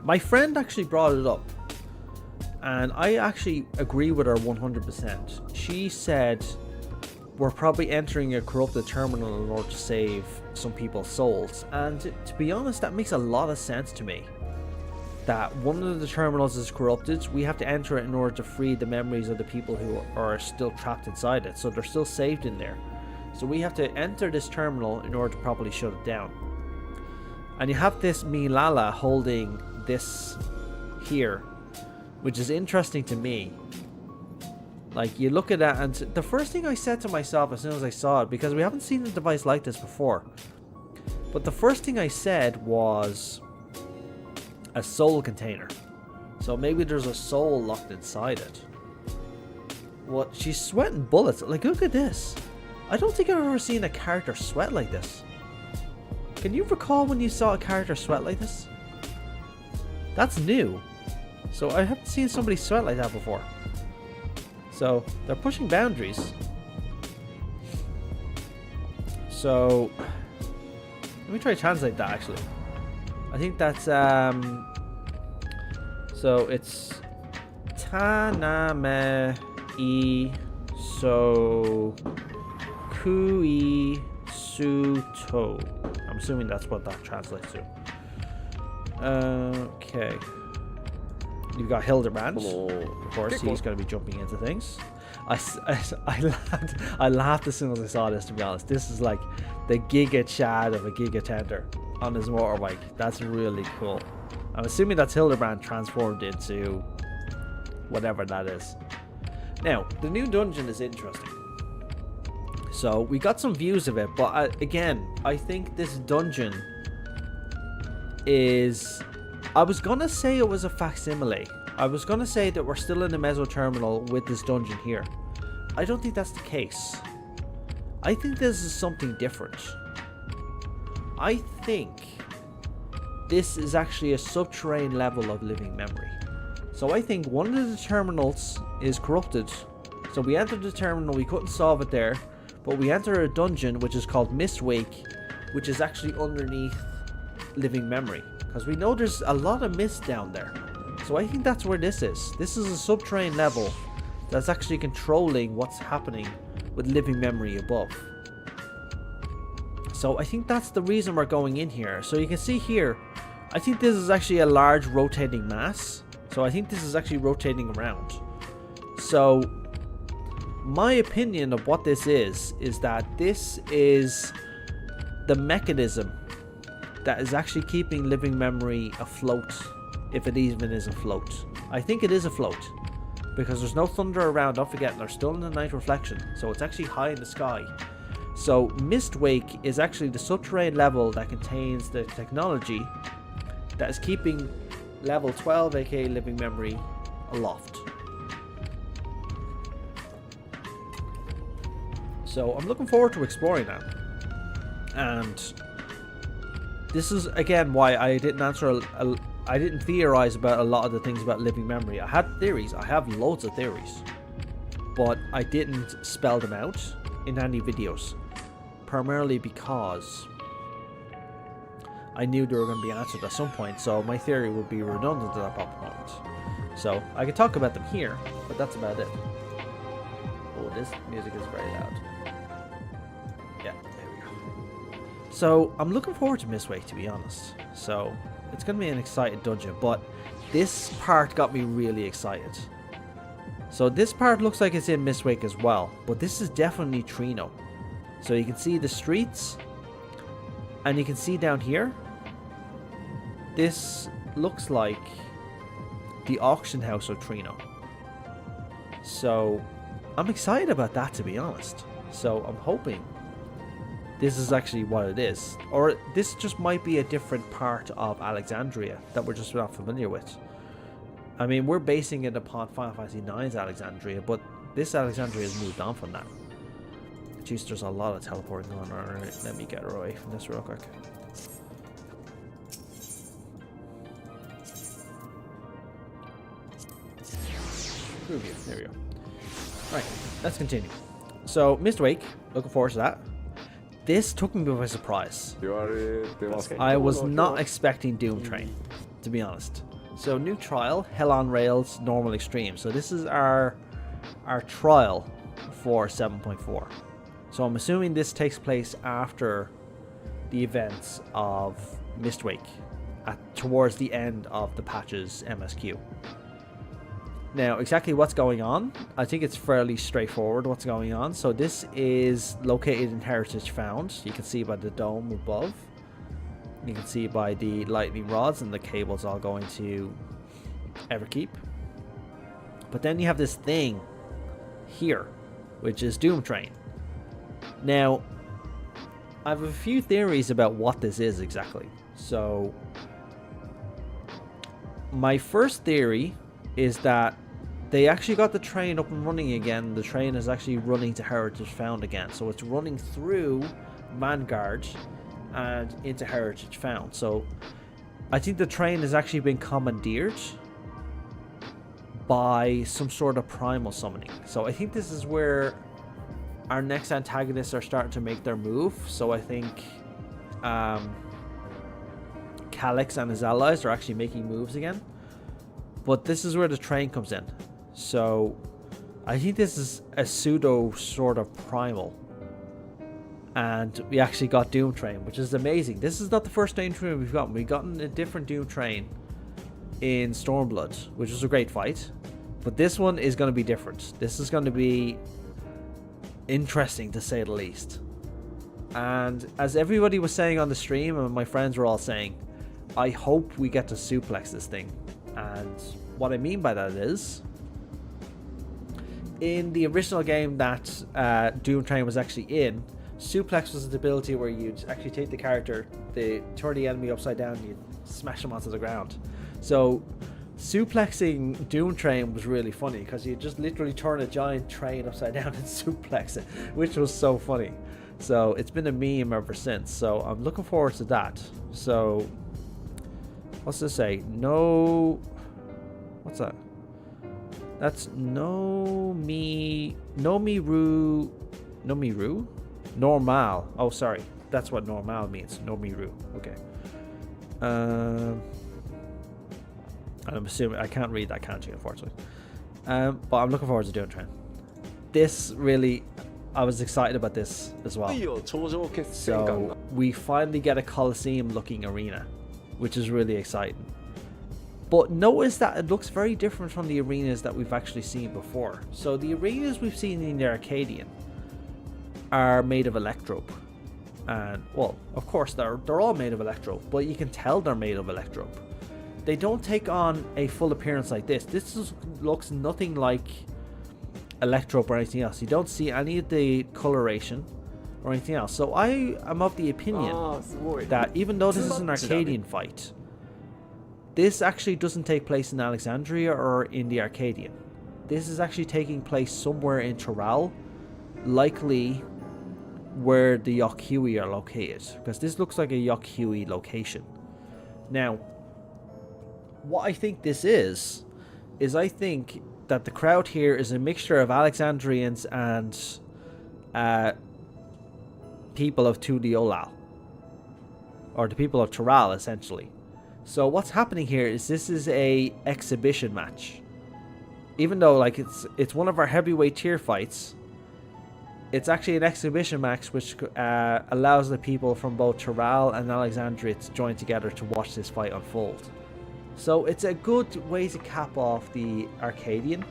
my friend actually brought it up, and I actually agree with her 100%. She said we're probably entering a corrupted terminal in order to save some people's souls. And to be honest, that makes a lot of sense to me. That one of the terminals is corrupted, we have to enter it in order to free the memories of the people who are still trapped inside it. So they're still saved in there. So we have to enter this terminal in order to properly shut it down. And you have this Milala holding this here, which is interesting to me. Like, you look at that, and the first thing I said to myself as soon as I saw it, because we haven't seen a device like this before, but the first thing I said was a soul container. So maybe there's a soul locked inside it. What? She's sweating bullets. Like, look at this. I don't think I've ever seen a character sweat like this. Can you recall when you saw a character sweat like this? That's new. So I haven't seen somebody sweat like that before. So they're pushing boundaries. So let me try to translate that actually. I think that's so it's Taname I so Kui Suto. I'm assuming that's what that translates to. Okay. You've got Hildebrand. Of course, he's going to be jumping into things. I laughed as soon as I saw this, to be honest. This is like the Giga Chad of a Giga Tender on his motorbike. That's really cool. I'm assuming that's Hildebrand transformed into whatever that is. Now, the new dungeon is interesting. So, we got some views of it, but again, I think this dungeon is... I was gonna say it was a facsimile. I was gonna say that we're still in the meso terminal with this dungeon here. I don't think that's the case. I think this is something different. I think this is actually a subterranean level of living memory. So I think one of the terminals is corrupted. So we entered the terminal, we couldn't solve it there, but we enter a dungeon which is called Mistwake, which is actually underneath living memory. Because we know there's a lot of mist down there. So I think that's where this is. This is a subterranean level that's actually controlling what's happening with living memory above. So I think that's the reason we're going in here. So you can see here, I think this is actually a large rotating mass. So I think this is actually rotating around. So my opinion of what this is that this is the mechanism that is actually keeping living memory afloat, if it even is afloat. I think it is afloat, because there's no thunder around. Don't forget, they're still in the night reflection, so it's actually high in the sky. So Mistwake is actually the subterranean level that contains the technology that is keeping level 12, aka living memory, aloft. So I'm looking forward to exploring that. And this is again why I didn't answer I didn't theorize about a lot of the things about living memory. I had theories. I have loads of theories, but I didn't spell them out in any videos, primarily because I knew they were going to be answered at some point, so my theory would be redundant at that point. So I could talk about them here, but that's about it. Oh, this music is very loud. Yeah, there we go. So I'm looking forward to Mistwake, to be honest. So it's going to be an exciting dungeon, but this part got me really excited. So this part looks like it's in Mistwake as well, but this is definitely Trino. So you can see the streets, and you can see down here, this looks like the auction house of Trino. So I'm excited about that, to be honest. So I'm hoping this is actually what it is, or this just might be a different part of Alexandria that we're just not familiar with. I mean, we're basing it upon Final Fantasy IX's Alexandria, but this Alexandria has moved on from that. Jeez, there's a lot of teleporting going on. Alright, let me get her away from this real quick. Review. There we go. Right, let's continue. So, Mist Wake, looking forward to that. This took me by surprise. I was not expecting Doom Train, to be honest. So, new trial, Hell on Rails, normal extreme. So this is our trial for 7.4. So I'm assuming this takes place after the events of Mistwake, towards the end of the patch's MSQ. Now, exactly what's going on, I think it's fairly straightforward what's going on. So this is located in Heritage Found. You can see by the dome above. You can see by the lightning rods and the cables all going to Everkeep. But then you have this thing here, which is Doom Train. Now, I have a few theories about what this is exactly. So, my first theory is that they actually got the train up and running again. The train is actually running to Heritage Found again. So it's running through Vanguard and into Heritage Found. So I think the train has actually been commandeered by some sort of primal summoning. So I think this is where our next antagonists are starting to make their move. So I think Calyx and his allies are actually making moves again. But this is where the train comes in. So I think this is a pseudo sort of primal. And we actually got Doom Train, which is amazing. This is not the first Doom Train we've gotten. We've gotten a different Doom Train in Stormblood, which was a great fight. But this one is going to be different. This is going to be interesting, to say the least. And as everybody was saying on the stream, and my friends were all saying, I hope we get to suplex this thing. And what I mean by that is, in the original game that Doom Train was actually in, suplex was the ability where you'd actually take the character, turn the enemy upside down, and you'd smash them onto the ground. So suplexing Doom Train was really funny, because you just literally turn a giant train upside down and suplex it, which was so funny. So it's been a meme ever since. So I'm looking forward to that. So what's this say? No. What's that? That's Nomiru. Normal. Oh, sorry. That's what normal means. Nomiru. Okay. I'm assuming I can't read that kanji, unfortunately. But I'm looking forward to Doom Train. This really, I was excited about this as well. So we finally get a Colosseum-looking arena, which is really exciting. But notice that it looks very different from the arenas that we've actually seen before. So the arenas we've seen in the Arcadian are made of Electrope. And, well, of course, they're all made of Electrope, but you can tell they're made of Electrope. They don't take on a full appearance like this. This looks nothing like Electrope or anything else. You don't see any of the coloration or anything else. So I am of the opinion that even though this is an Arcadian fight, this actually doesn't take place in Alexandria or in the Arcadian. This is actually taking place somewhere in Toral, likely where the Yokhui are located, because this looks like a Yokhui location. Now, what I think this is I think that the crowd here is a mixture of Alexandrians and people of Tudiolal, or the people of Toral, essentially. So what's happening here is this is a exhibition match. Even though like it's one of our heavyweight tier fights, it's actually an exhibition match which allows the people from both Toral and Alexandria to join together to watch this fight unfold. So it's a good way to cap off the Arcadian,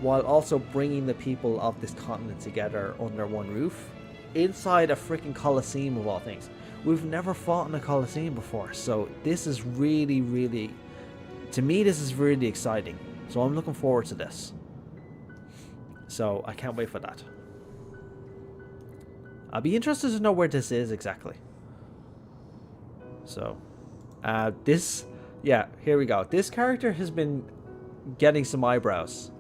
while also bringing the people of this continent together under one roof, inside a freaking Colosseum of all things. We've never fought in a Colosseum before, so this is really, really, to me, this is really exciting. So I'm looking forward to this. So I can't wait for that. I'll be interested to know where this is exactly. So, yeah, here we go. This character has been getting some eyebrows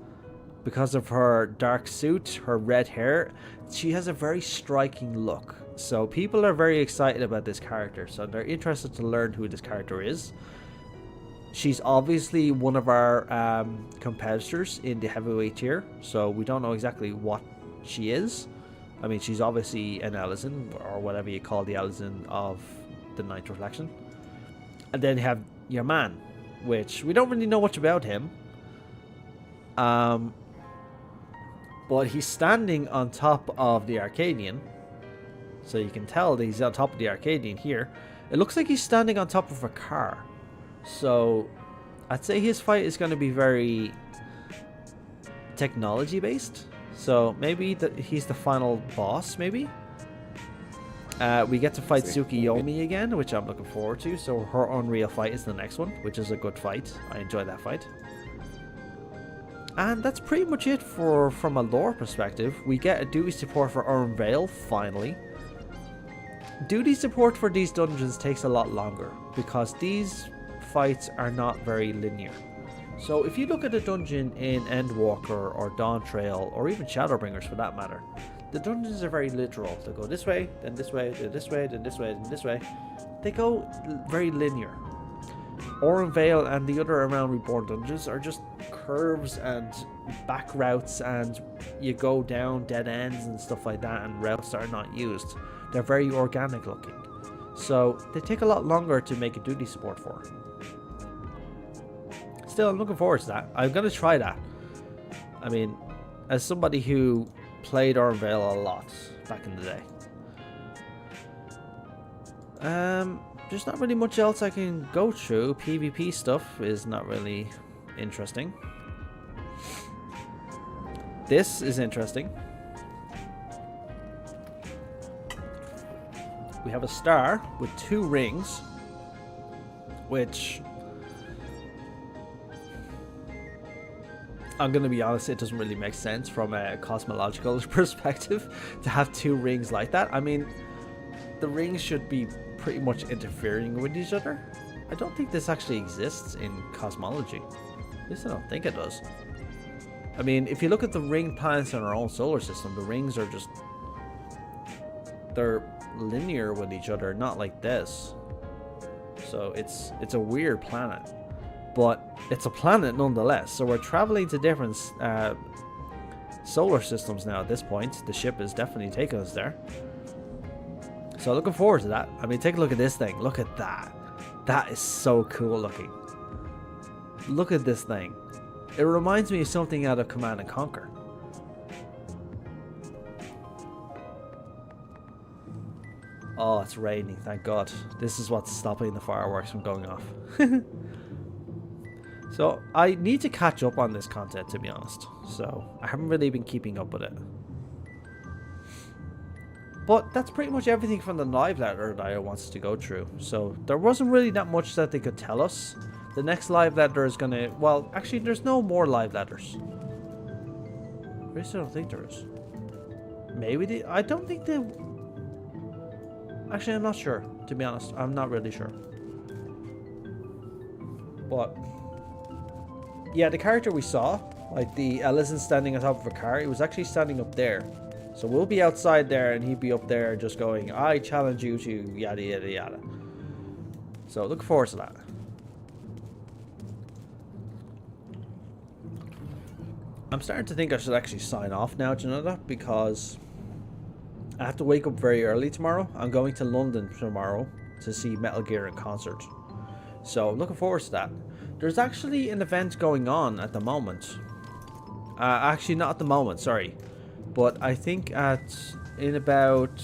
because of her dark suit, her red hair, she has a very striking look. So people are very excited about this character, so they're interested to learn who this character is. She's obviously one of our competitors in the heavyweight tier, so we don't know exactly what she is. I mean, she's obviously an Ellison, or whatever you call the Ellison of the Ninth Reflection. And then you have your man, which we don't really know much about him. But he's standing on top of the Arcadian. So you can tell that he's on top of the Arcadian here. It looks like he's standing on top of a car. So I'd say his fight is going to be very technology based. So maybe he's the final boss, maybe. We get to fight Tsukiyomi again, which I'm looking forward to. So her Unreal fight is the next one, which is a good fight. I enjoy that fight. And that's pretty much it from a lore perspective. We get a duty support for Wyrm Vale, finally. Duty support for these dungeons takes a lot longer, because these fights are not very linear. So if you look at a dungeon in Endwalker or Dawn Trail, or even Shadowbringers for that matter, the dungeons are very literal. They go this way, then this way, then this way, then this way, then this way. They go very linear. Wyrm Vale and the other Around Reborn dungeons are just curves and back routes, and you go down dead ends and stuff like that, and routes that are not used. They're very organic looking. So they take a lot longer to make a duty support for. Still, I'm looking forward to that. I'm going to try that. I mean, as somebody who played Wyrm Vale a lot back in the day. There's not really much else I can go through. PvP stuff is not really interesting. This is interesting. We have a star with 2 rings, which, I'm going to be honest, it doesn't really make sense from a cosmological perspective to have 2 rings like that. I mean, the rings should be pretty much interfering with each other. I don't think this actually exists in cosmology. At least I don't think it does. I mean, if you look at the ring planets in our own solar system, the rings are just, they're linear with each other, not like this. So it's a weird planet, but it's a planet nonetheless. So we're traveling to different solar systems now at this point. The ship is definitely taking us there. So looking forward to that. I mean, take a look at this thing. Look at that. That is so cool looking. Look at this thing. It reminds me of something out of Command & Conquer. Oh, it's raining, thank God. This is what's stopping the fireworks from going off. So, I need to catch up on this content, to be honest. So, I haven't really been keeping up with it. But that's pretty much everything from the live letter that I wanted to go through. So, there wasn't really that much that they could tell us. The next live letter is gonna... Well, actually, there's no more live letters. At least I don't think there is. Maybe they... I don't think they... Actually, I'm not sure, to be honest. I'm not really sure. But... yeah, the character we saw, like the Ellison standing on top of a car, he was actually standing up there. So we'll be outside there and he'd be up there just going, I challenge you to yada yada yada. So look forward to that. I'm starting to think I should actually sign off now, do you know that? Because I have to wake up very early tomorrow. I'm going to London tomorrow to see Metal Gear in concert. So looking forward to that. There's actually an event going on at the moment. Actually, not at the moment, sorry. But I think in about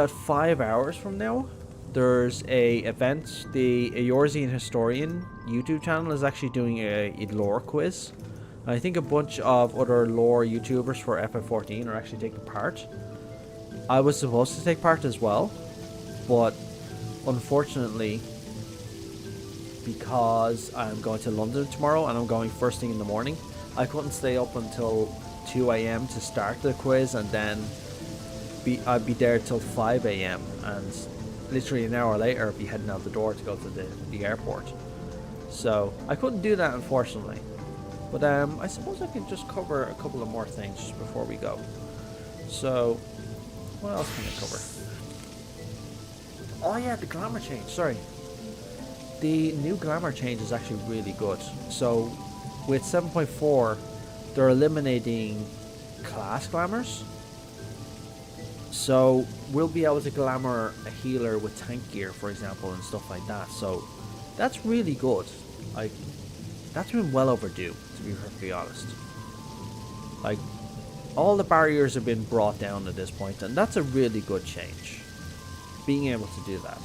5 hours from now, there's a event. The Eorzean Historian YouTube channel is actually doing a lore quiz. I think a bunch of other lore YouTubers for FF14 are actually taking part. I was supposed to take part as well, but unfortunately, because I'm going to London tomorrow and I'm going first thing in the morning, I couldn't stay up until 2 AM to start the quiz, and then I'd be there till 5 AM, and literally an hour later I'd be heading out the door to go to the airport. So I couldn't do that, unfortunately. But I suppose I can just cover a couple of more things just before we go. So, what else can I cover? Oh yeah, the glamour change, sorry. The new glamour change is actually really good. So, with 7.4, they're eliminating class glamours. So, we'll be able to glamour a healer with tank gear, for example, and stuff like that. So, that's really good. Like, that's been well overdue, to be perfectly honest. Like, all the barriers have been brought down at this point, and that's a really good change. Being able to do that.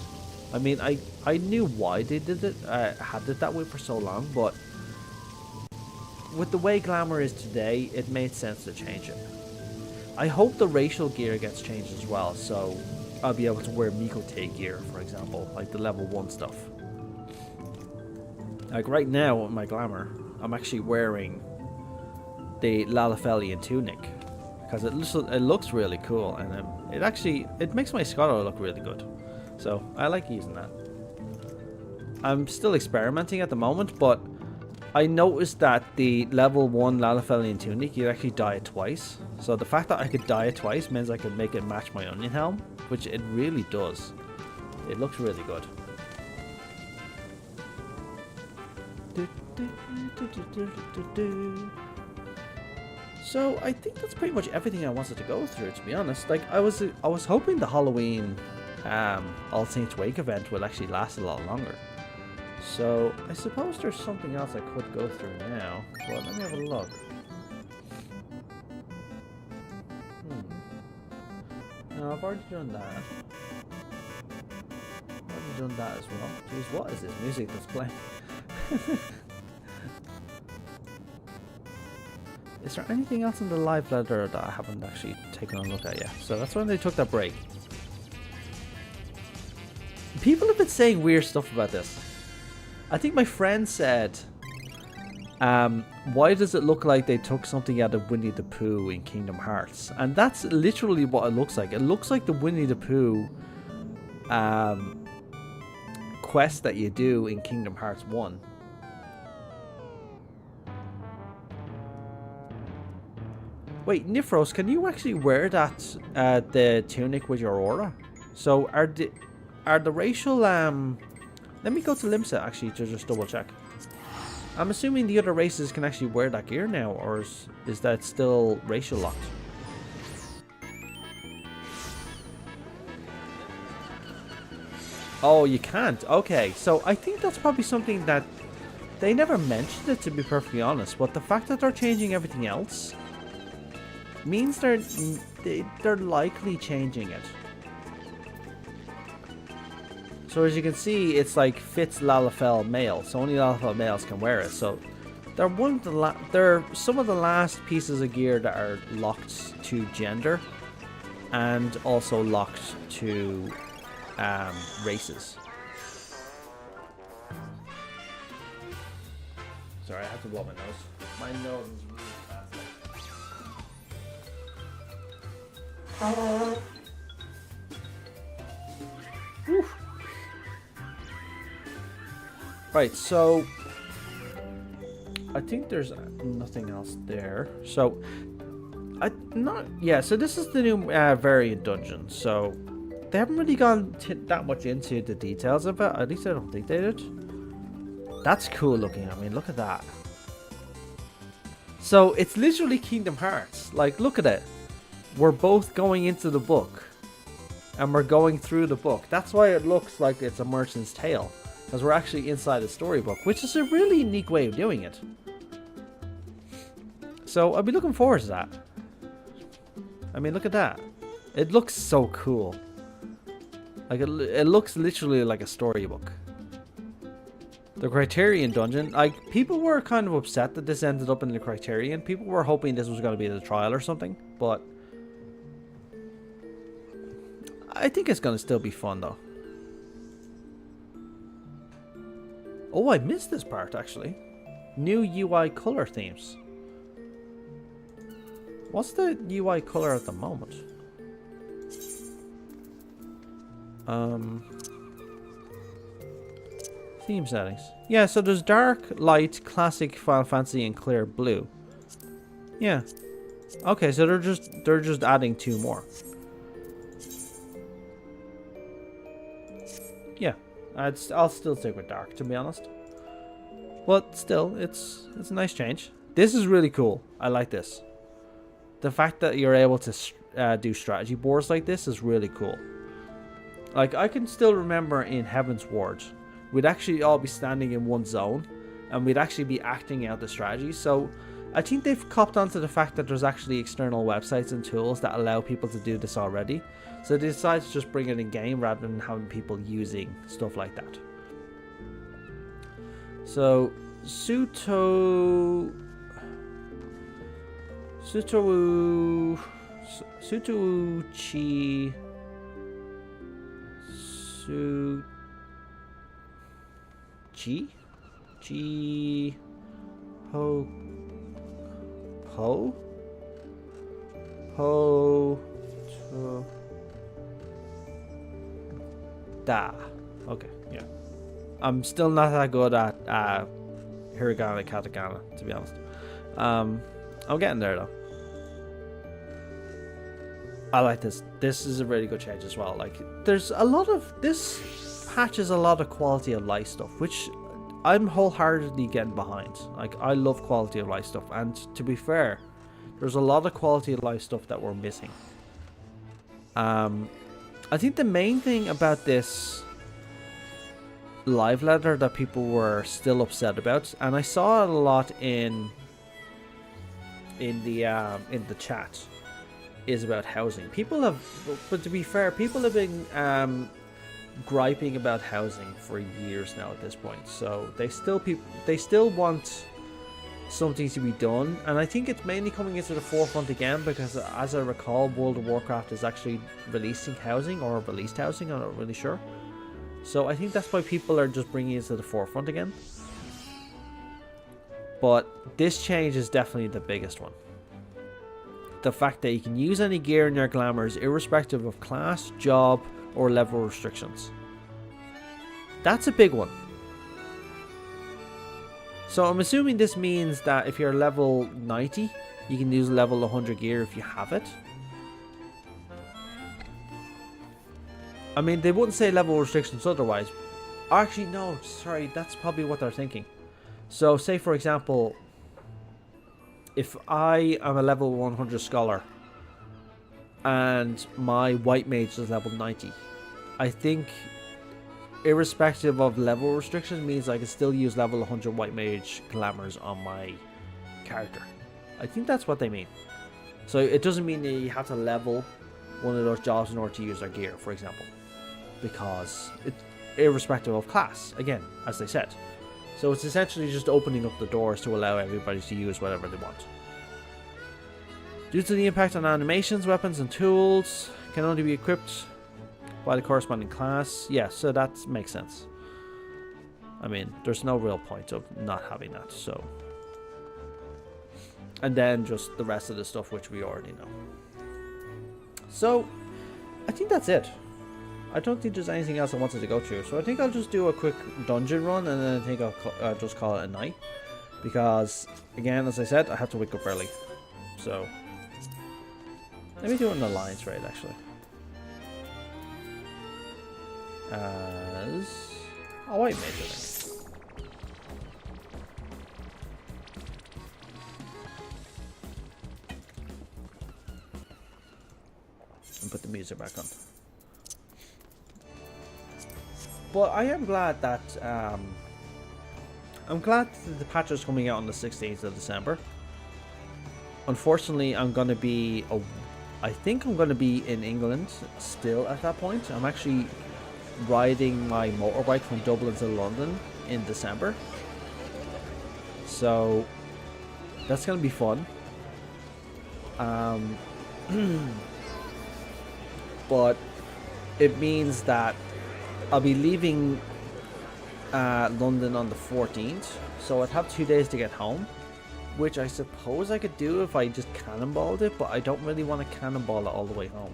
I mean, I knew why they did it, had it that way for so long, but with the way glamour is today, it made sense to change it. I hope the racial gear gets changed as well, so I'll be able to wear Mikote gear, for example, like the level 1 stuff. Like right now with my glamour, I'm actually wearing the Lalafelian tunic because it looks really cool, and it makes my scholar look really good. So I like using that. I'm still experimenting at the moment, but I noticed that the level 1 Lalafelian tunic, you actually dye it twice. So the fact that I could dye it twice means I could make it match my onion helm, which it really does. It looks really good. So I think that's pretty much everything I wanted to go through, to be honest. Like I was hoping the Halloween All Saints Wake event will actually last a lot longer. So I suppose there's something else I could go through now. Well, let me have a look. No, I've already done that. I've already done that as well. Jeez, what is this music that's playing? Is there anything else in the live letter that I haven't actually taken a look at yet? So that's when they took that break. People have been saying weird stuff about this. I think my friend said, why does it look like they took something out of Winnie the Pooh in Kingdom Hearts? And that's literally what it looks like. It looks like the Winnie the Pooh quest that you do in Kingdom Hearts 1. Wait, Nifros, can you actually wear that the tunic with your aura? So are the racial let me go to Limsa actually to just double check. I'm assuming the other races can actually wear that gear now, or is that still racial locked? Oh, you can't. Okay, so I think that's probably something that they never mentioned it, to be perfectly honest, but the fact that they're changing everything else means they're likely changing it. So as you can see, it's like fits Lalafell male, so only Lalafell males can wear it. So they're some of the last pieces of gear that are locked to gender, and also locked to races. Sorry, I have to blow my nose. My nose is really fast. Oof. Right, so I think there's nothing else there. So so this is the new variant dungeon. So they haven't really gone that much into the details of it. At least I don't think they did. That's cool looking. I mean, look at that. So it's literally Kingdom Hearts. Like, look at it. We're both going into the book, and we're going through the book. That's why it looks like it's a Merchant's Tale, because we're actually inside a storybook, which is a really unique way of doing it. So I'll be looking forward to that. I mean, look at that. It looks so cool. Like, it looks literally like a storybook. The Criterion dungeon, like, people were kind of upset that this ended up in the Criterion. People were hoping this was going to be the trial or something, but I think it's going to still be fun, though. Oh, I missed this part, actually. New UI color themes. What's the UI color at the moment? Theme settings. Yeah, so there's dark, light, classic, Final Fantasy, and clear blue. Yeah. Okay, so they're just adding 2 more. Yeah, I'll still stick with dark, to be honest. But still, it's a nice change. This is really cool. I like this. The fact that you're able to do strategy boards like this is really cool. Like, I can still remember in Heaven's Ward, we'd actually all be standing in one zone, and we'd actually be acting out the strategy. So I think they've copped onto the fact that there's actually external websites and tools that allow people to do this already. So they decided to just bring it in game rather than having people using stuff like that. So Sutochi G Ho to Da. Okay, yeah. I'm still not that good at hiragana and katakana, to be honest. I'm getting there though. I like this. This is a really good change as well. Like, there's a lot of this patches a lot of quality of life stuff, which I'm wholeheartedly getting behind. Like, I love quality of life stuff, and to be fair, there's a lot of quality of life stuff that we're missing. I think the main thing about this live letter that people were still upset about, and I saw it a lot in the chat, is about housing. People have, but to be fair, people have been griping about housing for years now at this point. So they still want something to be done, and I think it's mainly coming into the forefront again because, as I recall, World of Warcraft is actually releasing housing, or released housing, I'm not really sure. So I think that's why people are just bringing it to the forefront again. But this change is definitely the biggest one. The fact that you can use any gear in your glamours irrespective of class, job, or level restrictions. That's a big one. So I'm assuming this means that if you're level 90, you can use level 100 gear if you have it. I mean, they wouldn't say level restrictions otherwise. Actually, no, sorry, that's probably what they're thinking. So, say for example, if I am a level 100 scholar and my white mage is level 90, I think irrespective of level restrictions means I can still use level 100 white mage glamours on my character. I think that's what they mean. So it doesn't mean that you have to level one of those jobs in order to use their gear, for example, because it's irrespective of class, again, as they said. So it's essentially just opening up the doors to allow everybody to use whatever they want. Due to the impact on animations, weapons and tools can only be equipped by the corresponding class. Yeah, so that makes sense. I mean, there's no real point of not having that, so. And then just the rest of the stuff which we already know. So, I think that's it. I don't think there's anything else I wanted to go through, so I think I'll just do a quick dungeon run, and then I think I'll just call it a night. Because, again, as I said, I have to wake up early. So, let me do an alliance raid, actually. As a white mage, I think. And put the music back on. But I am glad that the patch is coming out on the 16th of December. Unfortunately, I think I'm going to be in England still at that point. I'm actually riding my motorbike from Dublin to London in December. So that's going to be fun. But it means that I'll be leaving London on the 14th, so I'd have 2 days to get home, which I suppose I could do if I just cannonballed it, but I don't really want to cannonball it all the way home,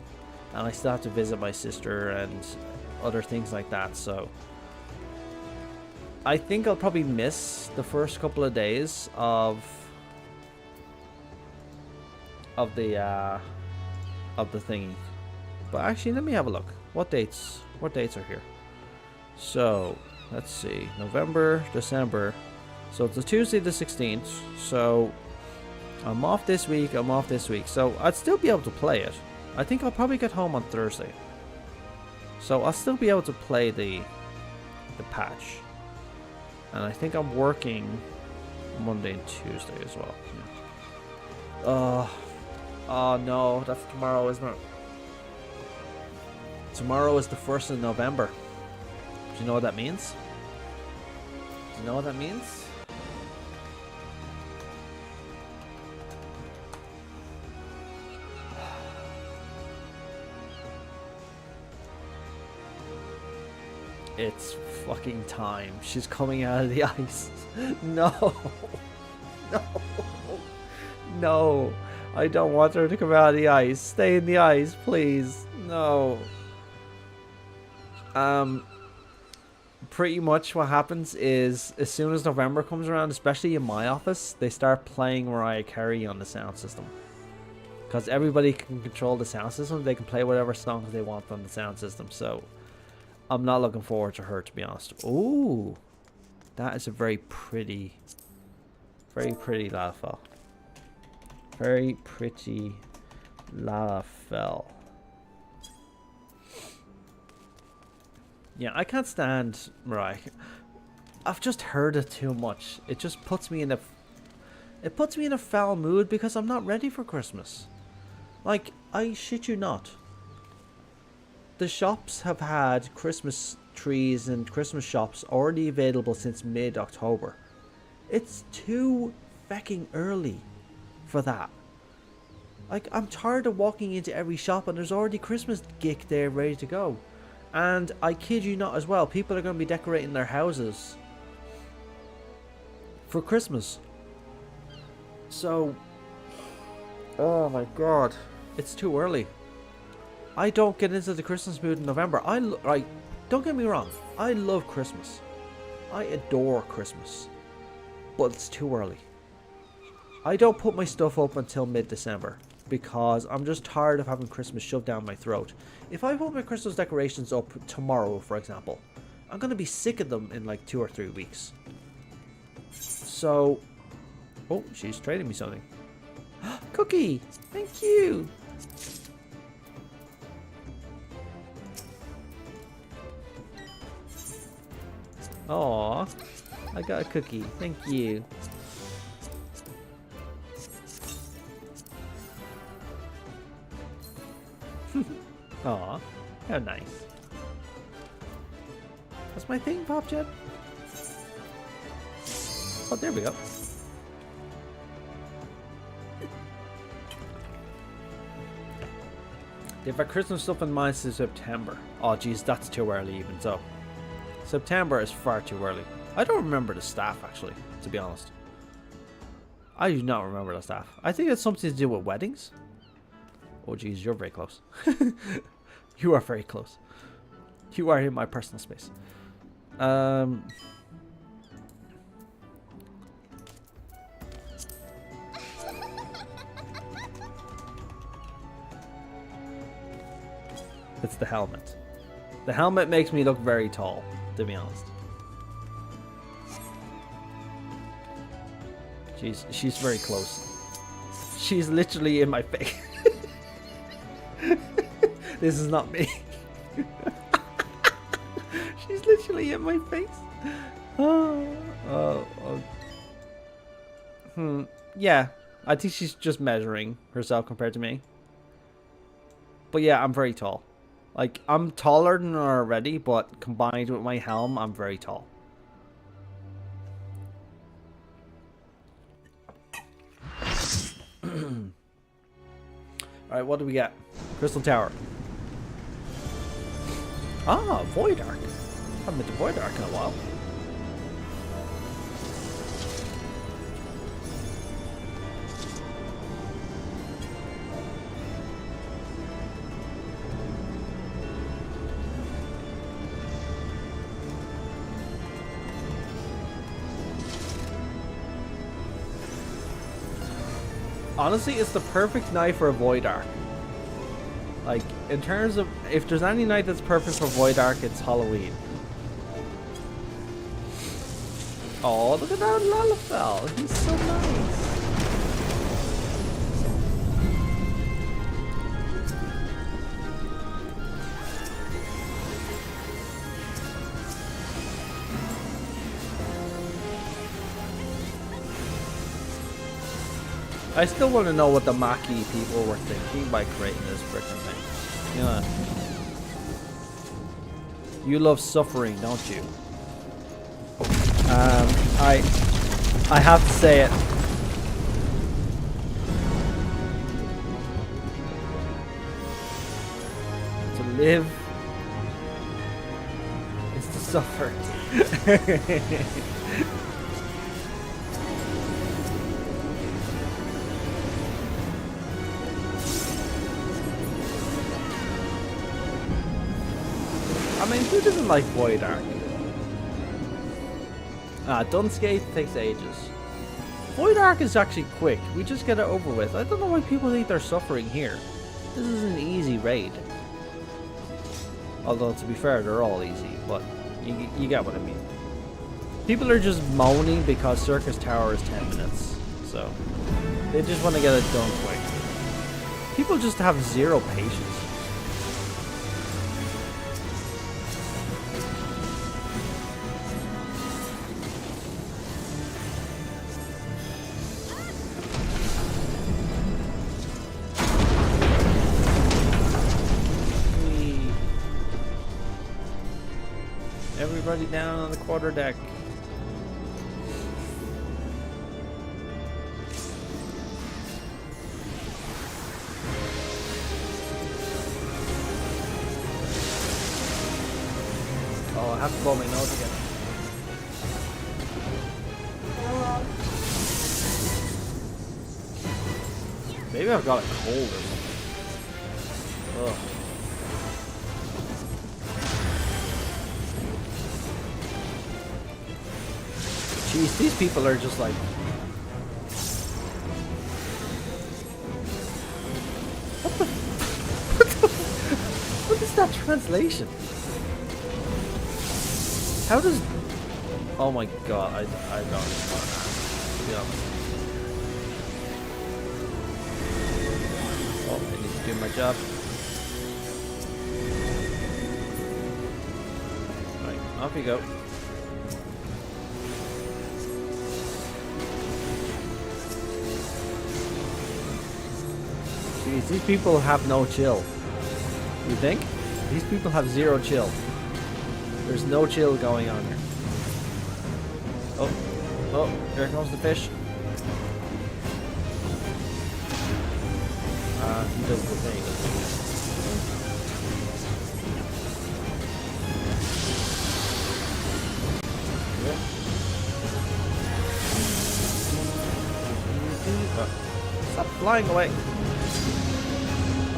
and I still have to visit my sister and other things like that. So I think I'll probably miss the first couple of days of the thingy. But actually, let me have a look. What dates are here? So, let's see. November, December. So it's a Tuesday the 16th. So I'm off this week. So I'd still be able to play it. I think I'll probably get home on Thursday. So I'll still be able to play the patch. And I think I'm working Monday and Tuesday as well. Yeah. Oh no, that's tomorrow, isn't it? Tomorrow is the 1st of November. Do you know what that means? Do you know what that means? It's fucking time. She's coming out of the ice. No. No. No. I don't want her to come out of the ice. Stay in the ice, please. No. Pretty much what happens is as soon as November comes around, especially in my office, they start playing Mariah Carey on the sound system. Because everybody can control the sound system. They can play whatever songs they want on the sound system. So I'm not looking forward to her, to be honest. Ooh, that is a very pretty Lalafell. Very pretty Lalafell. Yeah, I can't stand Mariah. I've just heard it too much. It just puts me in a foul mood because I'm not ready for Christmas. Like, I shit you not. The shops have had Christmas trees and Christmas shops already available since mid-October. It's too fucking early for that. Like, I'm tired of walking into every shop and there's already Christmas geek there ready to go. And I kid you not as well, people are going to be decorating their houses for Christmas. So, oh my god, it's too early. I don't get into the Christmas mood in November. Don't get me wrong, I love Christmas. I adore Christmas. But it's too early. I don't put my stuff up until mid-December because I'm just tired of having Christmas shoved down my throat. If I put my Christmas decorations up tomorrow, for example, I'm going to be sick of them in like 2 or 3 weeks. So, oh, she's trading me something. Cookie! Thank you! Aww, I got a cookie. Thank you. Aw, how nice. That's my thing, Pop Jet. Oh, there we go. They've got Christmas stuff in mind since September. Oh, geez, that's too early even so. September is far too early. I don't remember the staff, actually, to be honest. I do not remember the staff. I think it's something to do with weddings. Oh, geez, you're very close. You are very close. You are in my personal space. It's the helmet. The helmet makes me look very tall, to be honest. She's very close. She's literally in my face. This is not me. She's literally in my face. Yeah, I think she's just measuring herself compared to me. But yeah, I'm very tall. Like, I'm taller than her already, but combined with my helm, I'm very tall. Alright, what do we get? Crystal Tower. Ah, Void Arc. I haven't been to Void Arc in a while. Honestly, it's the perfect night for a Void Arc. Like, in terms of, if there's any night that's perfect for Void Arc, it's Halloween. Oh, look at that Lalafell. He's so nice. I still want to know what the Maki people were thinking by creating this frickin' thing. Yeah. You love suffering, don't you? I have to say it. To live is to suffer. I mean, who doesn't like Void Arc? Dunscape takes ages. Void Arc is actually quick. We just get it over with. I don't know why people think they're suffering here. This is an easy raid. Although, to be fair, they're all easy, but you get what I mean. People are just moaning because Circus Tower is 10 minutes. So, they just want to get it done quick. People just have zero patience. Everybody down on the quarter deck. Oh, I have to blow my nose again. Maybe I've got a cold or something. Ugh. Jeez, these people are just like... What is that translation? How does... Oh my god, I don't know. Yeah. Oh, I need to do my job. Right, off you go. Jeez, these people have no chill. You think? These people have zero chill. There's no chill going on here. Oh, oh, here comes the fish. He does the thing. Yeah. Oh, stop flying away.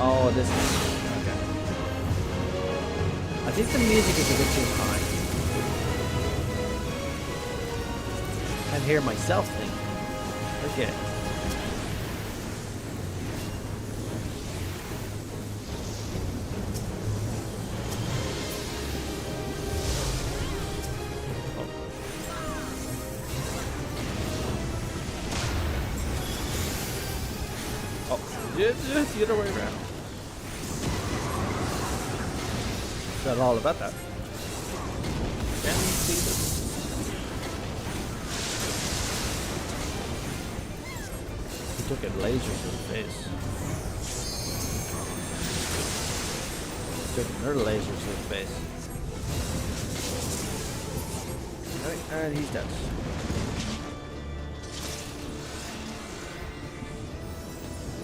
Oh, this is... okay. I think the music is a bit too high. I can hear myself think. Okay. Oh. Just the other way around. Forgot all about that. Can you see this? He took a laser to the face. Took another laser to the face. Right, and he's dead.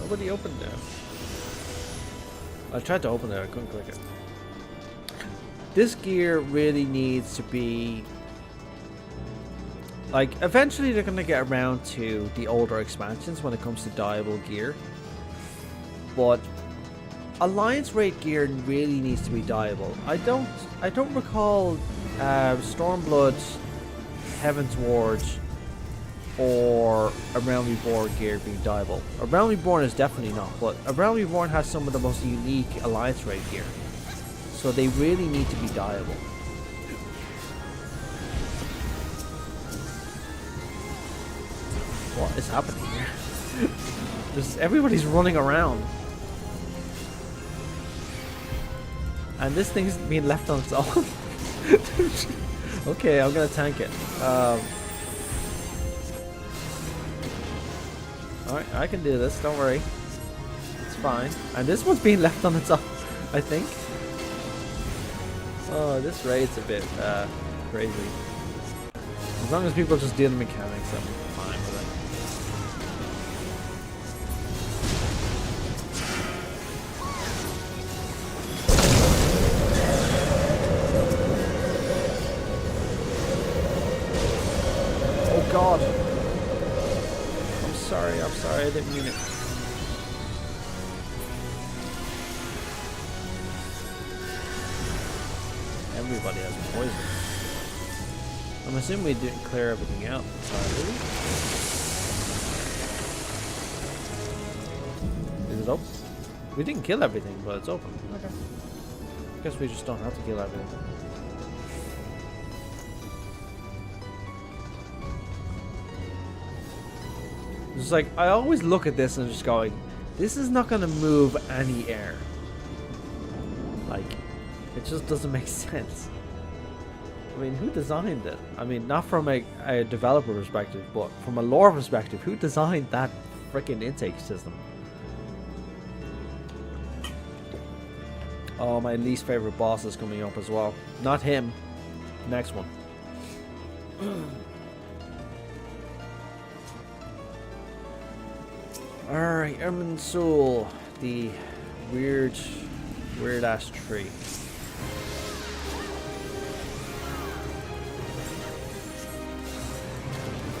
Nobody opened it. I tried to open it, I couldn't click it. This gear really needs to be... like, eventually they're going to get around to the older expansions when it comes to dyeable gear. But Alliance raid gear really needs to be dyeable. I don't recall Stormblood, Heaven's Ward, or A Realm Reborn gear being dyeable. A Realm Reborn is definitely not, but A Realm Reborn has some of the most unique Alliance Raid gear. So they really need to be dyeable. What is happening here? Everybody's running around. And this thing's being left on its own. Okay, I'm gonna tank it. Alright, I can do this, don't worry. It's fine. And this one's being left on its own, I think. Oh, this raid's a bit crazy. As long as people just do the mechanics, I'm fine with it. Oh god! I'm sorry, I didn't mean it. Everybody has poison. I'm assuming we didn't clear everything out entirely. Is it open? We didn't kill everything, but it's open. Okay. I guess we just don't have to kill everything. It's like, I always look at this and just going, this is not going to move any air. Like, it just doesn't make sense. I mean, who designed it? I mean, not from a developer perspective, but from a lore perspective, who designed that freaking intake system? Oh, my least favorite boss is coming up as well. Not him. Next one. Alright, Ermin Soul. The weird ass tree.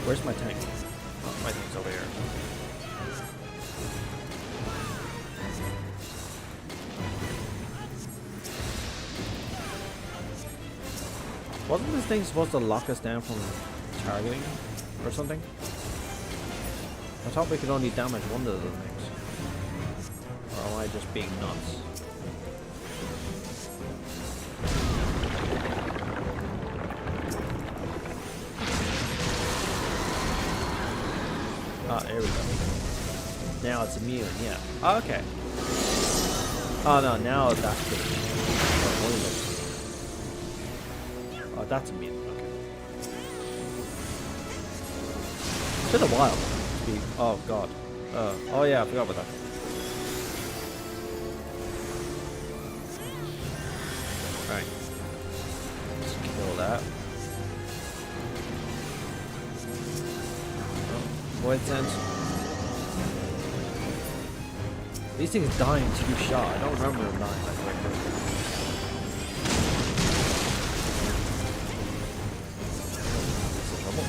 Where's my tank? Oh, my tank's over here. Wasn't this thing supposed to lock us down from targeting or something? I thought we could only damage one of the things. Or am I just being nuts? Ah, there we go. Now it's immune, yeah. Oh, okay. Oh no, now it's actually. Oh, that's immune, okay. It's been a while. Oh god. Oh yeah, I forgot about that. Right. Let's kill that. Void sense. These things die in 2 shot. I don't remember them dying that quickly. What's the trouble?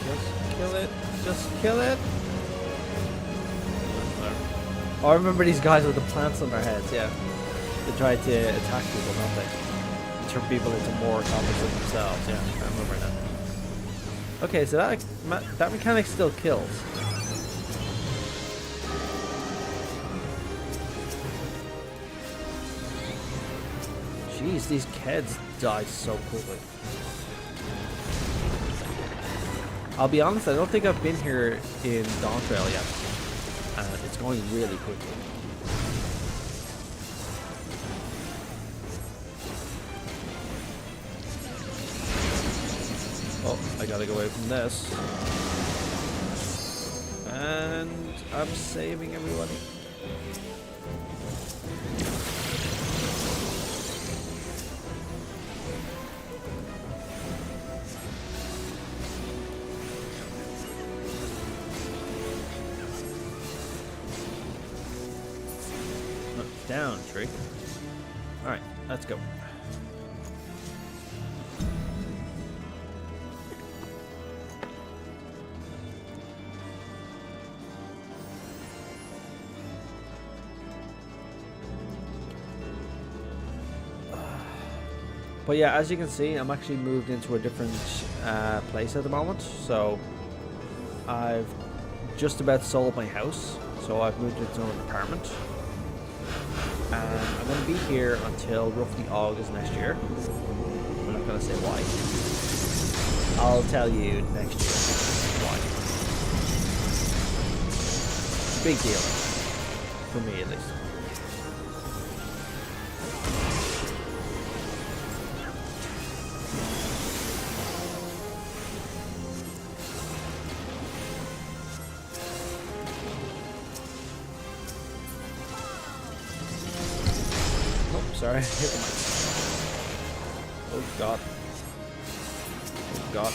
Just kill it. Just kill it. Oh, I remember these guys with the plants on their heads, yeah. They tried to attack people, don't they? Turn people into more copies of themselves, yeah. I remember that. Okay, so that mechanic still kills. Jeez, these kids die so quickly. I'll be honest, I don't think I've been here in Dawntrail yet. And it's going really quickly. Oh, I gotta go away from this. And I'm saving everybody. Down, tree. Alright, let's go. But yeah, as you can see, I'm actually moved into a different place at the moment. So I've just about sold my house. So I've moved into an apartment. And I'm going to be here until roughly August next year. I'm not going to say why. I'll tell you next year why. Big deal. For me, at least. Sorry, I hit the mic. Oh god. Oh god.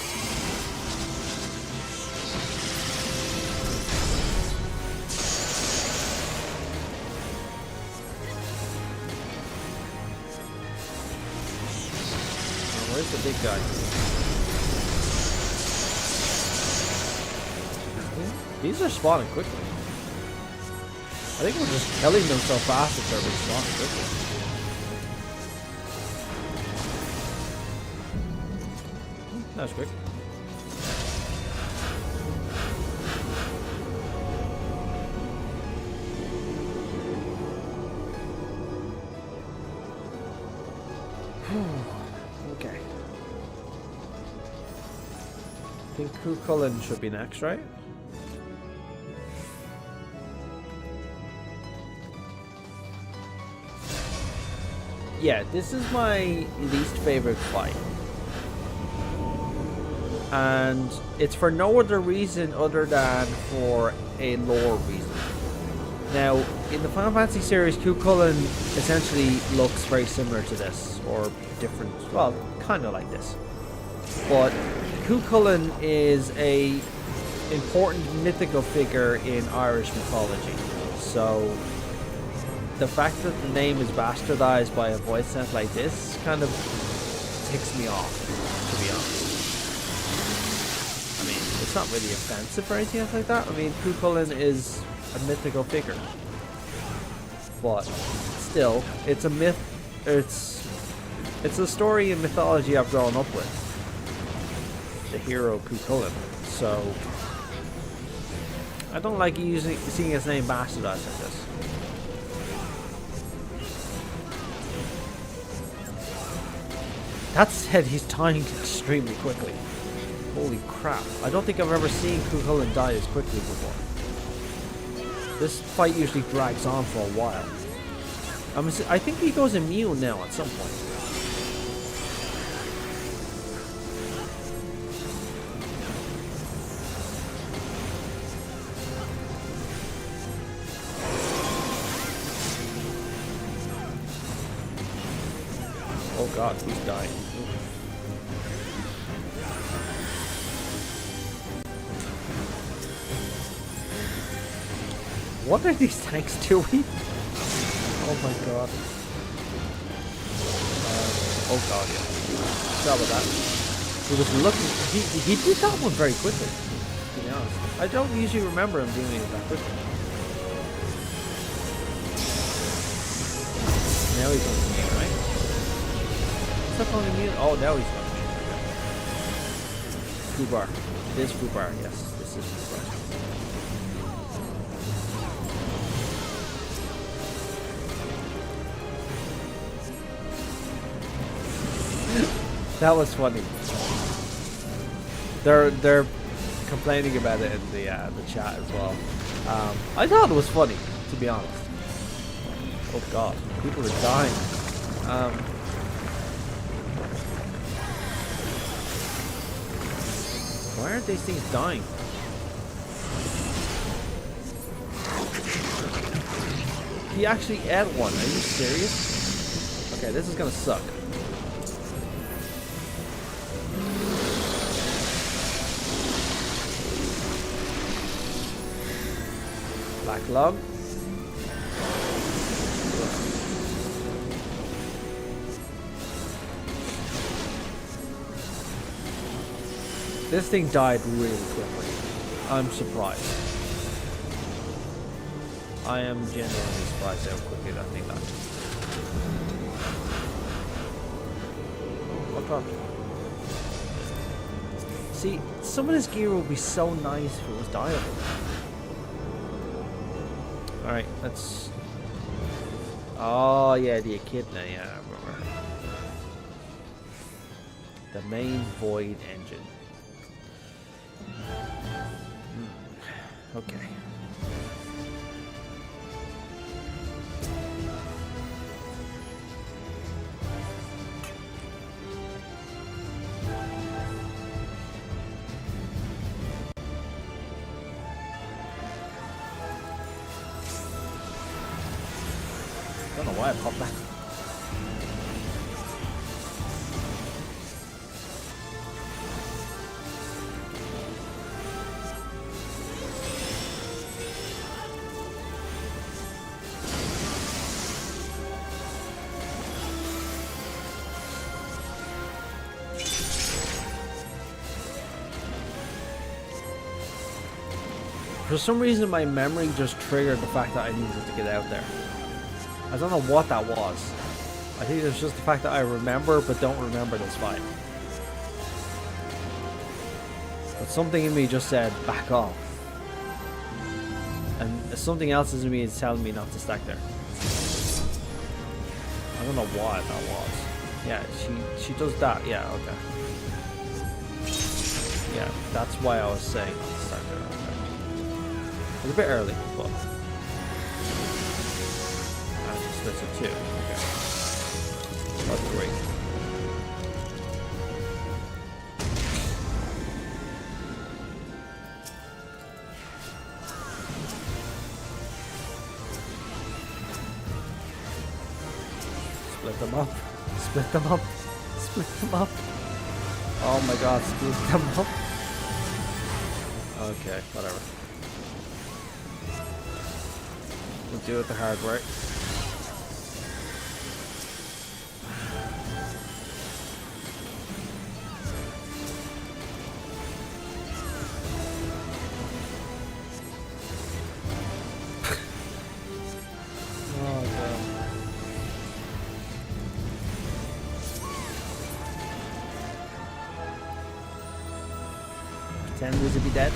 Oh, where's the big guy? These are spawning quickly. I think we're just killing them so fast that they're respawning quickly. That was quick. Okay. I think Cucullin should be next, right? Yeah, this is my least favorite fight. And it's for no other reason other than for a lore reason. Now, in the Final Fantasy series, Cucullin essentially looks very similar to this, or different, well, kind of like this. But Cucullin is a important mythical figure in Irish mythology. So the fact that the name is bastardized by a voice set like this kind of ticks me off, to be honest. It's not really offensive or anything else like that. I mean, Cucullin is a mythical figure, but still, it's a myth. It's a story in mythology I've grown up with. The hero Cucullin. So I don't like seeing his name bastardized like this. That said, he's dying extremely quickly. Holy crap. I don't think I've ever seen Cucullin die as quickly before. This fight usually drags on for a while. I think he goes immune now at some point. Oh god, he's dying. What are these tanks doing? Oh my god. Oh god, yeah. Sorry about that. He was looking. He did that one very quickly, to be honest. I don't usually remember him doing it that quickly. Now he's on immune, right? He's not on immune. Oh, now he's on immune. Fubar. It is Fubar, yes. This is Fubar. That was funny. They're complaining about it in the chat as well. I thought it was funny, to be honest. Oh god, people are dying. Why aren't these things dying? He actually ate one. Are you serious? Okay, this is gonna suck. Black log. This thing died really quickly. I'm surprised. I am genuinely surprised how quickly that thing died. God. See, some of this gear would be so nice if it was dyeable. Alright, let's... Oh, yeah, the echidna, yeah, I remember. The main void engine. Okay. I don't know why I popped that. For some reason, my memory just triggered the fact that I needed to get out there. I don't know what that was. I think it's just the fact that I remember but don't remember this fight. But something in me just said, back off. And something else in me is telling me not to stack there. I don't know what that was. Yeah, she does that. Yeah, okay. Yeah, that's why I was saying not to stack there. Okay. It's a bit early, but... That's a 2. Okay. That's great. Split them up. Split them up. Split them up. Oh my god, split them up. Okay, whatever. We'll do it the hard way. Pretend to be dead.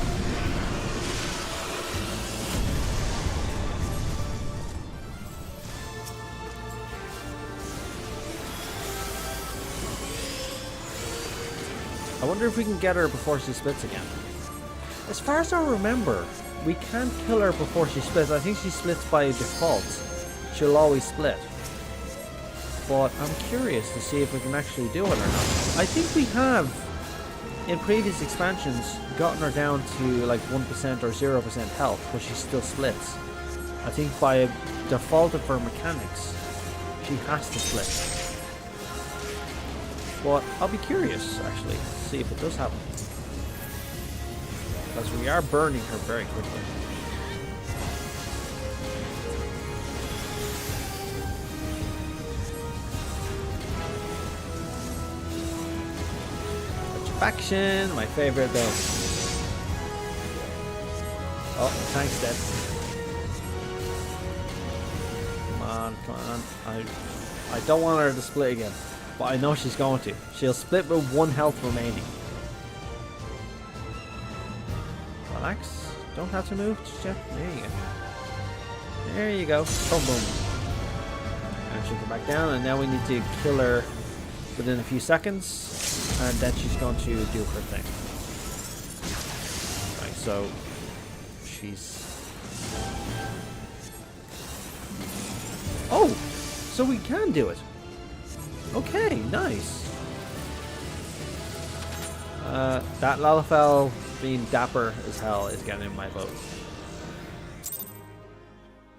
I wonder if we can get her before she splits again. As far as I remember, we can't kill her before she splits. I think she splits by default. She'll always split. But I'm curious to see if we can actually do it or not. I think we have, in previous expansions, gotten her down to like 1% or 0% health, but she still splits. I think by default of her mechanics, she has to split. But I'll be curious, actually, to see if it does happen. Because we are burning her very quickly. Faction, my favorite build. Oh, tank's dead. Come on, come on. I don't want her to split again, but I know she's going to. She'll split with 1 health remaining. Relax. Don't have to move just yet. There you go. There you go. Boom, boom. And she'll go back down, and now we need to kill her within a few seconds. And then she's going to do her thing. Right, so she's... Oh! So we can do it! Okay, nice! That Lalafell being dapper as hell is getting my vote.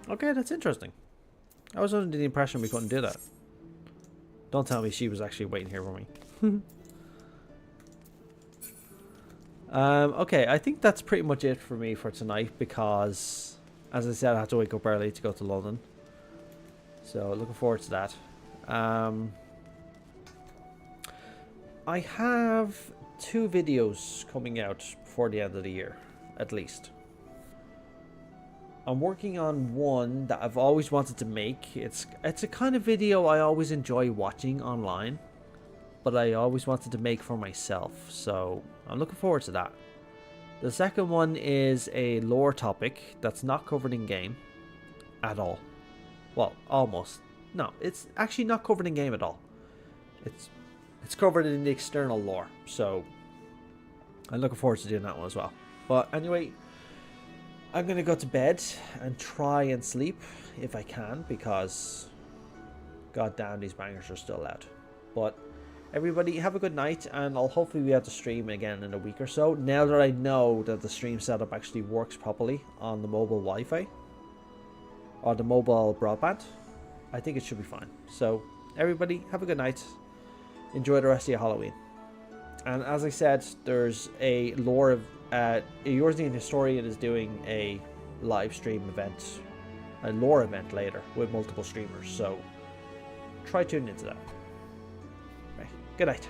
Okay, that's interesting. I was under the impression we couldn't do that. Don't tell me she was actually waiting here for me. Okay, I think that's pretty much it for me for tonight because, as I said, I have to wake up early to go to London. So, looking forward to that. I have 2 videos coming out before the end of the year, at least. I'm working on one that I've always wanted to make. It's a kind of video I always enjoy watching online. but I always wanted to make for myself, so I'm looking forward to that. The second one is a lore topic that's not covered in game at all. Well, almost. No, it's actually not covered in game at all. It's covered in the external lore, so I'm looking forward to doing that one as well. But anyway, I'm going to go to bed and try and sleep if I can, because god damn, these bangers are still out. But everybody have a good night, and I'll hopefully be able to stream again in a week or so, now that I know that the stream setup actually works properly on the mobile Wi-Fi or the mobile broadband. I think it should be fine. So everybody have a good night, enjoy the rest of your Halloween. And as I said, there's a lore of a Eorzean historian is doing a live stream event, a lore event later with multiple streamers, so try tuning into that. Right. Good night.